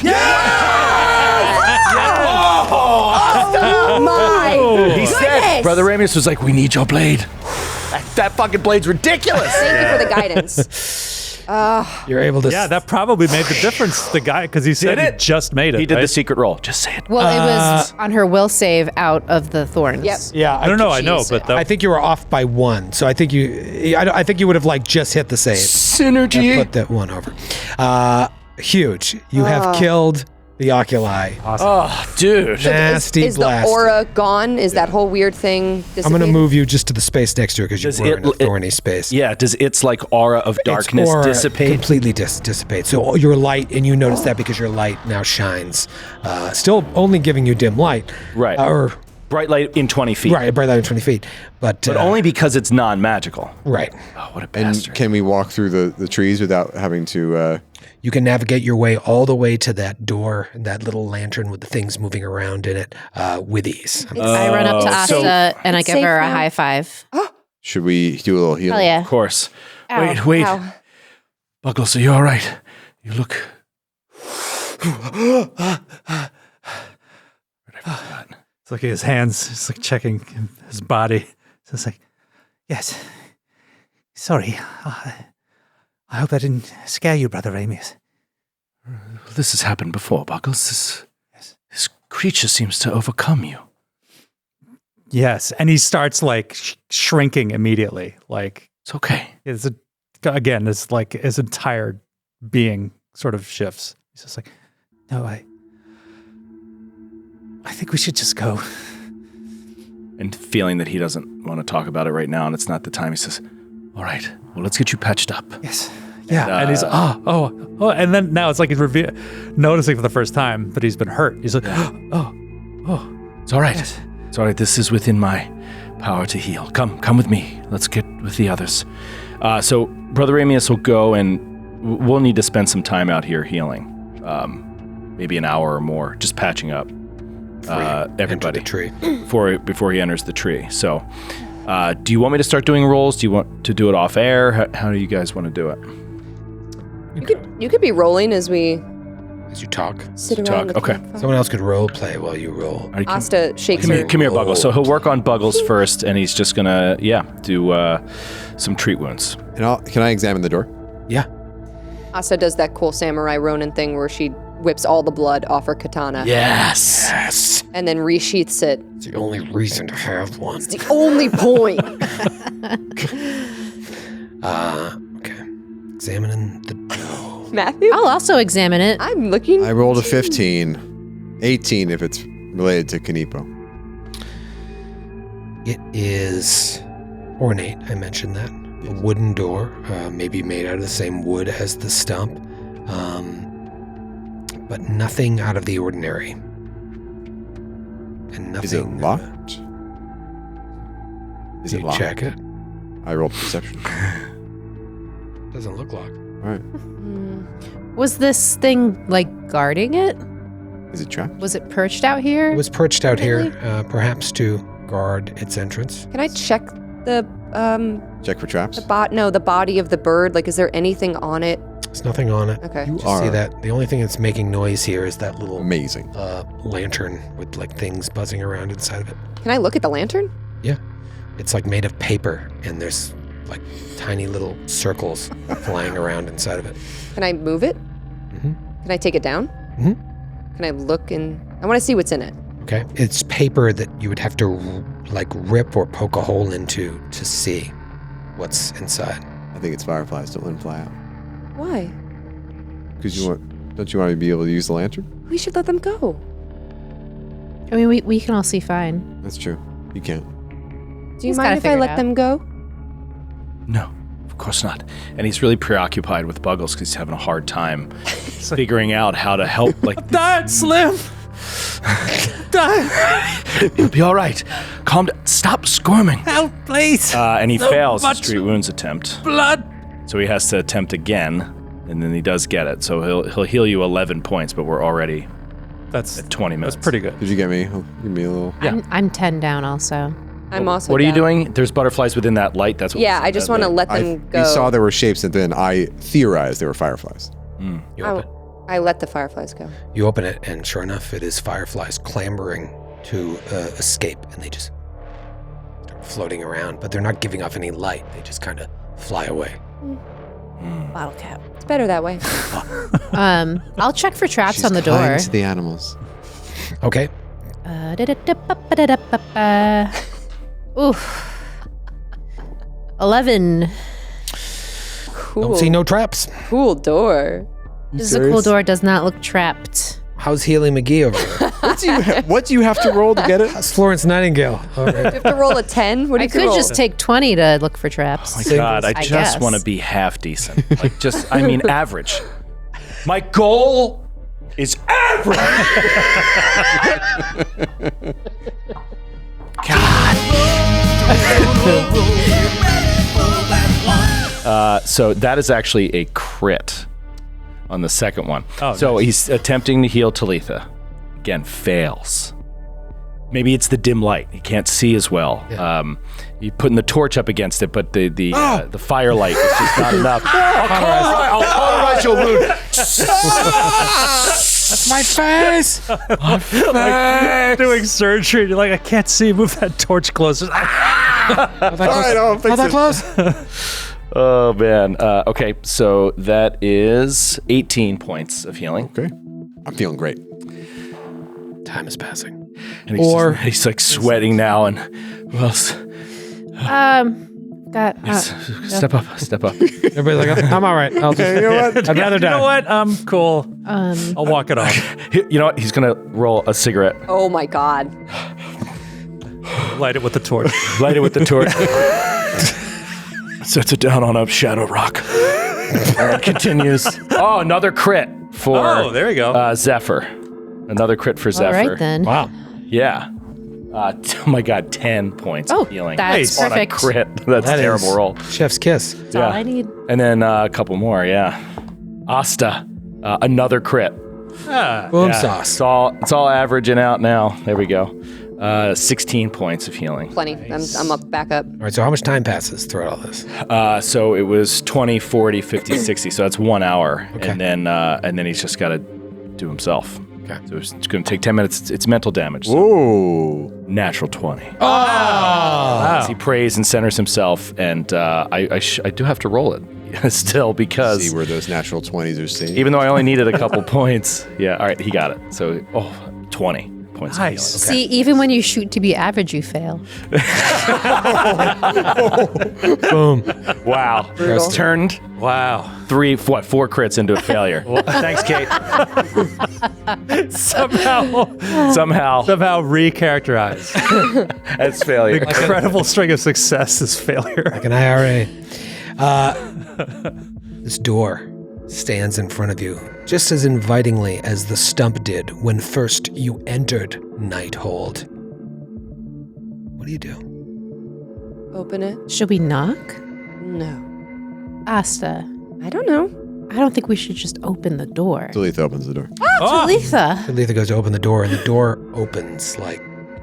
Oh my He said, goodness! Brother Ramius was like, we need your blade. That fucking blade's ridiculous. Thank you for the guidance. You're able to. Yeah, that probably made the difference. The guy, because he said Did he it? just made it. He did the right? secret roll. Just say it. Well, it was on her will save out of the thorns. Yep. Yeah, I don't know. I know, Jeez. but that, I think you were off by 1, so I think you. I think you would have like just hit the save. Synergy. Put that 1 over. Huge. You have killed the oculi. Oh, dude. Nasty Is the blast. aura gone? Is that whole weird thing dissipated? I'm gonna move you just to the space next to it because Does you're in a it- thorny space. Yeah, does its like aura of Its darkness aura dissipate? Completely dissipate. So your light, and you notice that because your light now shines. Still only giving you dim light. Right. Or Bright light in 20 feet. right, bright light in 20 feet. But Only because it's non-magical. right. Oh, what a And bastard. can we walk through the trees without having to? You can navigate your way all the way to that door, that little lantern with the things moving around in it, with ease. I run up to Asta and I It's give safe her a now. high five. Should we do a little healing? Hell yeah. Of course. Ow, Wait. ow. Buckles, are you all right? You look... it's like his hands, it's like checking his body. So it's like, Yes. Sorry. I hope I didn't scare you, Brother Amius. This has happened before, Buckles. This creature seems to overcome you. yes. And he starts like shrinking immediately. Like, It's okay. again, it's like his entire being sort of shifts. He's just like, No, I think we should just go. And feeling that he doesn't want to talk about it right now and it's not the time, he says, all right, well, let's get you patched up. Yes. yeah. And he's, oh. And then now it's like he's noticing for the first time that he's been hurt. He's like, It's all right. It's all right. This is within my power to heal. Come with me. Let's get with the others. So Brother Amius will go and we'll need to spend some time out here healing. maybe an hour or more, just patching up everybody the tree. before he enters the tree. So, do you want me to start doing rolls? Do you want to do it off air? How do you guys want to do it? You could be rolling as we As you talk. sit around. the Okay. campfire. Someone else could role play while you roll. Asta shakes her. Come here, Buggles. So he'll work on Buggles first, and he's just gonna, do some treat wounds. And can I examine the door? Yeah. Asta does that cool samurai Ronin thing where she whips all the blood off her katana Yes. Yes. and then resheaths it. It's the only reason to have one. It's the only point. Okay. Examining the dough. Matthew? I'll also examine it. I'm looking. I rolled a 15. 18 if it's related to Kanipo. It is ornate. I mentioned that. A wooden door, maybe made out of the same wood as the stump, but nothing out of the ordinary. And nothing. Is it locked? Is You it locked? check it. I rolled perception. Doesn't look locked. All right. Was this thing like guarding it? Is it trapped? Was it perched out here? It was perched out here, perhaps to guard its entrance. Can I check the Check for traps. the body of the bird? Like, is there anything on it? There's nothing on it. Okay. You Just are see that. The only thing that's making noise here is that little amazing. lantern with like things buzzing around inside of it. Can I look at the lantern? Yeah. It's like made of paper, and there's like tiny little circles flying around inside of it. Can I move it? Mhm. Can I take it down? Mhm. Can I look in? I want to see what's in it. Okay. It's paper that you would have to like rip or poke a hole into to see what's inside. I think it's fireflies. Don't let them fly out. Why? Because don't you want to be able to use the lantern? We should let them go. I mean, we can all see fine. That's true. You can't. Do you He's mind gotta if I figure it let out. them go? No, of course not. And he's really preoccupied with Buggles because he's having a hard time figuring out how to help. Like, Dad, Slim! you'll be all right. Calm down. Stop squirming. Help, please! And he So fails his much treat wounds attempt. Blood! So he has to attempt again, and then he does get it. So he'll heal you 11 points, but we're already That's at 20 minutes. That's pretty good. Did you get me? Give me a little. Yeah. I'm 10 down also. I'm also. What are you down. doing? There's butterflies within that light. That's what. Yeah, I just want to let I them go. we saw there were shapes, and then I theorized they were fireflies. You open, I let the fireflies go. you open it, and sure enough, it is fireflies clambering to escape, and they just start floating around, but they're not giving off any light. They just kind of fly away. Bottle cap. It's better that way. I'll check for traps She's on the door. kind to the animals. Okay. Oof. 11. Cool. Don't see no traps. Cool door. This is a cool door. Does not look trapped. How's Healy McGee over there? What do you have to roll to get it? How's Florence Nightingale? All right. You have to roll a 10? What do I you could roll? just take 20 to look for traps. Oh my God, I I just guess. want to be half decent. Like average. My goal is average. So that is actually a crit on the second one. Oh, so nice. he's attempting to heal Talitha. Again, fails. Maybe it's the dim light. He can't see as well. Yeah. You're putting the torch up against it, but the firelight is just not enough. I'll cauterize your wound. That's my face. Like doing surgery, you're like, I can't see. Move that torch closer. All right, I'll fix How that it. close? Oh, man. Okay, so that is 18 points of healing. Okay. I'm feeling great. Time is passing. And he's like sweating now. And who else? Step up. Everybody's like, I'm all right. I'll just, You know what? I'd rather You die. know what? I'm cool. I'll walk it off. You know what? He's going to roll a cigarette. Oh my God. Light it with the torch. Light it with the torch. Sets it down on a shadow rock. And continues. Oh, another crit for there you go. Zephyr. Another crit for All Zephyr. right then. Wow. Yeah. Oh my God, 10 points Oh, of healing. that's on a perfect. crit. That's That a terrible is roll. Chef's kiss. That's all I need. And then a couple more, yeah. Asta, another crit Boom sauce. It's all averaging out now. There we go. 16 points of healing. Plenty. I'm up, back up. All right, so how much time passes throughout all this? So it was 20, 40, 50, 60. So that's 1 hour. Okay. And then he's just got to do himself. Okay. So it's going to take 10 minutes. It's mental damage. So Ooh. natural 20. Oh! As he prays and centers himself. And I do have to roll it still because... See where those natural 20s are seen. Even though I only needed a couple points. Yeah, all right, he got it. So, 20 points. Nice. Of healing. See, even when you shoot to be average, you fail. Boom. Wow. Brutal. Turned Wow. 4 crits into a failure. Thanks, Kate. Somehow recharacterized. That's failure. The incredible string of success is failure. Like an IRA. This door stands in front of you, just as invitingly as the stump did when first you entered Nighthold. What do you do? Open it? Should we knock? No. Asta, I don't know. I don't think we should just open the door. Talitha opens the door. Talitha. Letha goes to open the door, and the door opens like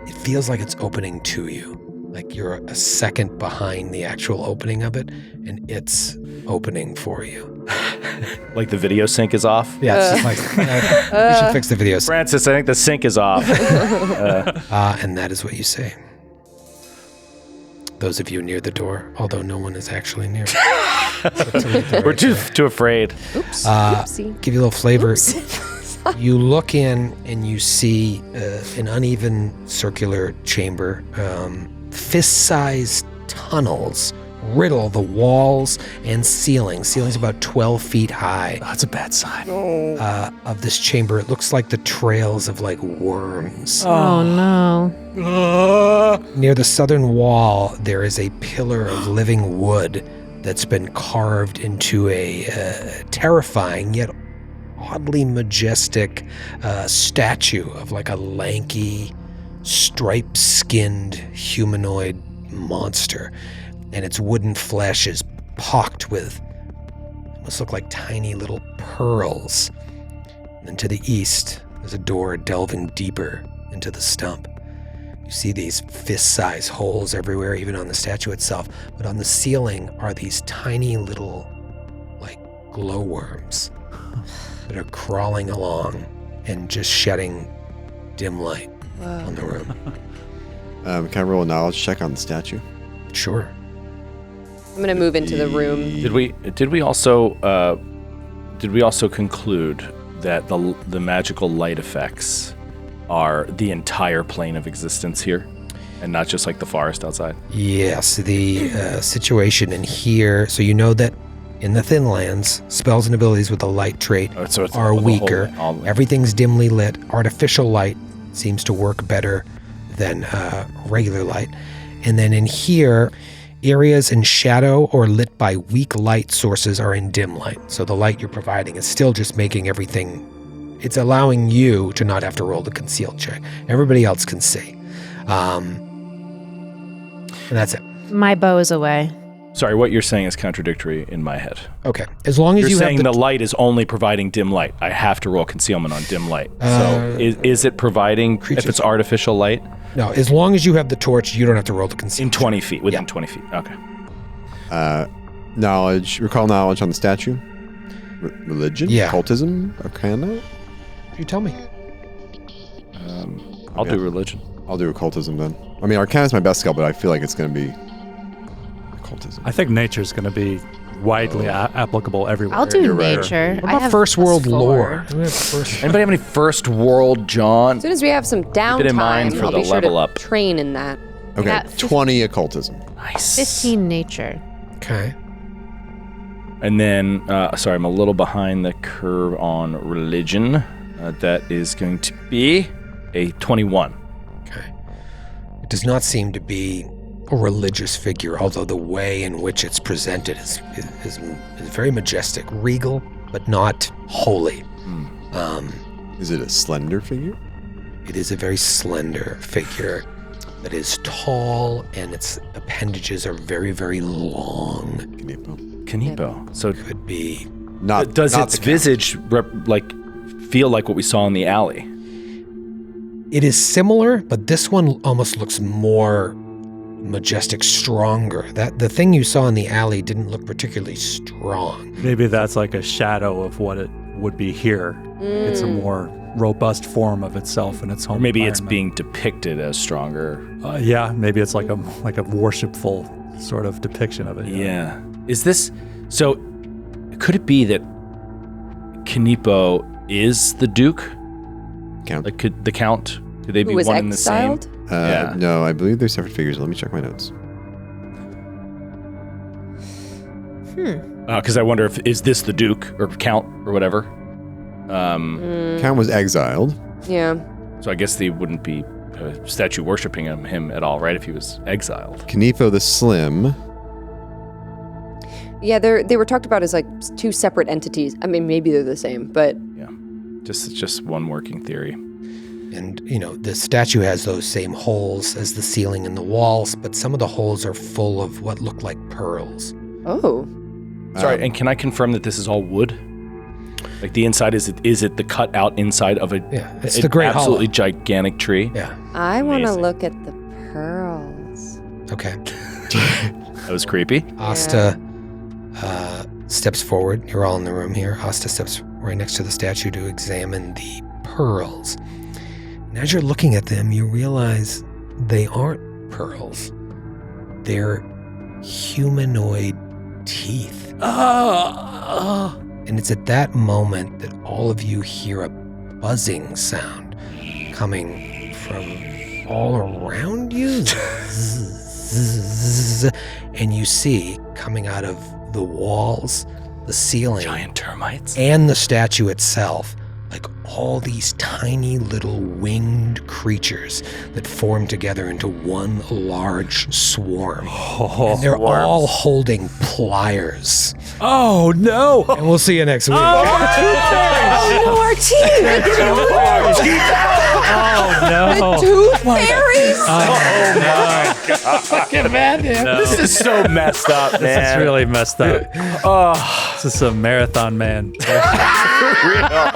it feels like it's opening to you. Like you're a second behind the actual opening of it, and it's opening for you. Like the video sync is off. Yeah, it's just like we should fix the video. Francis, I think the sync is off. And that is what you say. Those of you near the door, although no one is actually near. We're too afraid. Oops. Oopsie. Give you a little flavor. You look in and you see an uneven circular chamber. Fist-sized tunnels riddle the walls and ceiling. Ceiling's about 12 feet high. That's a bad sign. Of this chamber. It looks like the trails of like worms. Oh no. Near the southern wall, there is a pillar of living wood that's been carved into a terrifying yet oddly majestic statue of like a lanky, striped-skinned humanoid monster. And its wooden flesh is pocked with must look like tiny little pearls. And to the east, there's a door delving deeper into the stump. You see these fist-sized holes everywhere, even on the statue itself. But on the ceiling are these tiny little, like, glowworms that are crawling along and just shedding dim light on the room. Can I roll a knowledge check on the statue? Sure. I'm going to move into the room. Did we also conclude that the magical light effects are the entire plane of existence here, and not just like the forest outside? Yes, the situation in here. So you know that in the Thin Lands, spells and abilities with a light trait So it's are the whole- weaker. all- Everything's dimly lit. Artificial light seems to work better than regular light. And then in here, areas in shadow or lit by weak light sources are in dim light. So the light you're providing is still just making everything, it's allowing you to not have to roll the concealed check. Everybody else can see. And that's it. My bow is away. Sorry, what you're saying is contradictory in my head. Okay. As long as You're you saying have the light is only providing dim light. I have to roll concealment on dim light. So is it providing, if it's artificial light? No, as long as you have the torch, you don't have to roll the In concealed. 20 feet, within 20 feet. Okay. Knowledge, recall knowledge on the statue? Religion? Yeah. Occultism? Arcana? You tell me. I'll do religion. I'll do occultism then. I mean, Arcana is my best skill, but I feel like it's going to be occultism. I think nature's going to be widely applicable everywhere. I'll do You're right. nature. What I about have first world +4. lore? Anybody have any first world, John? As soon as we have some downtime, in mind for I'll the be sure level to up. train in that. Okay, got 20 occultism. Nice. 15 nature. Okay. And then, sorry, I'm a little behind the curve on religion. That is going to be a 21. Okay. It does not seem to be a religious figure, although the way in which it's presented is very majestic, regal, but not holy. Is it a slender figure? It is a very slender figure that is tall, and its appendages are very, very long. Knipo. Knipo. So Could be. Not does not its the visage feel like what we saw in the alley. It is similar, but this one almost looks more majestic, stronger. The thing you saw in the alley didn't look particularly strong. Maybe that's like a shadow of what it would be here. It's a more robust form of itself in its home. Or maybe it's environment. being depicted as stronger. Yeah, maybe it's like a worshipful sort of depiction of it. Yeah. Is this so? Could it be that Kanipo is the Duke? Count. Like, could the Count? Could they be Who was one and the same? exiled? Yeah. No, I believe they're separate figures. Let me check my notes. Because I wonder if is this the Duke or Count or whatever. Count was exiled. Yeah. So I guess they wouldn't be statue worshiping him at all, right? If he was exiled. Kanipo the Slim. Yeah, they were talked about as like two separate entities. I mean, maybe they're the same, but Yeah. Just one working theory. And, the statue has those same holes as the ceiling and the walls, but some of the holes are full of what look like pearls. oh, Sorry, and can I confirm that this is all wood? Like the inside, is it the cut out inside of It's an the Great absolutely Hollow. gigantic tree? Yeah. I want to Amazing. look at the pearls. Okay. That was creepy. Asta steps forward. You're all in the room here. Asta steps right next to the statue to examine the pearls. And as you're looking at them, you realize they aren't pearls. They're humanoid teeth. And it's at that moment that all of you hear a buzzing sound coming from all around you. And you see coming out of the walls, the ceiling, Giant termites. and the statue itself, like all these tiny little winged creatures that form together into one large swarm. And they're all holding pliers. Oh no! And we'll see you next week. Oh, more teeth! Oh no! Tooth fairies! This is so messed up, man. This is really messed up. This is a marathon man. real.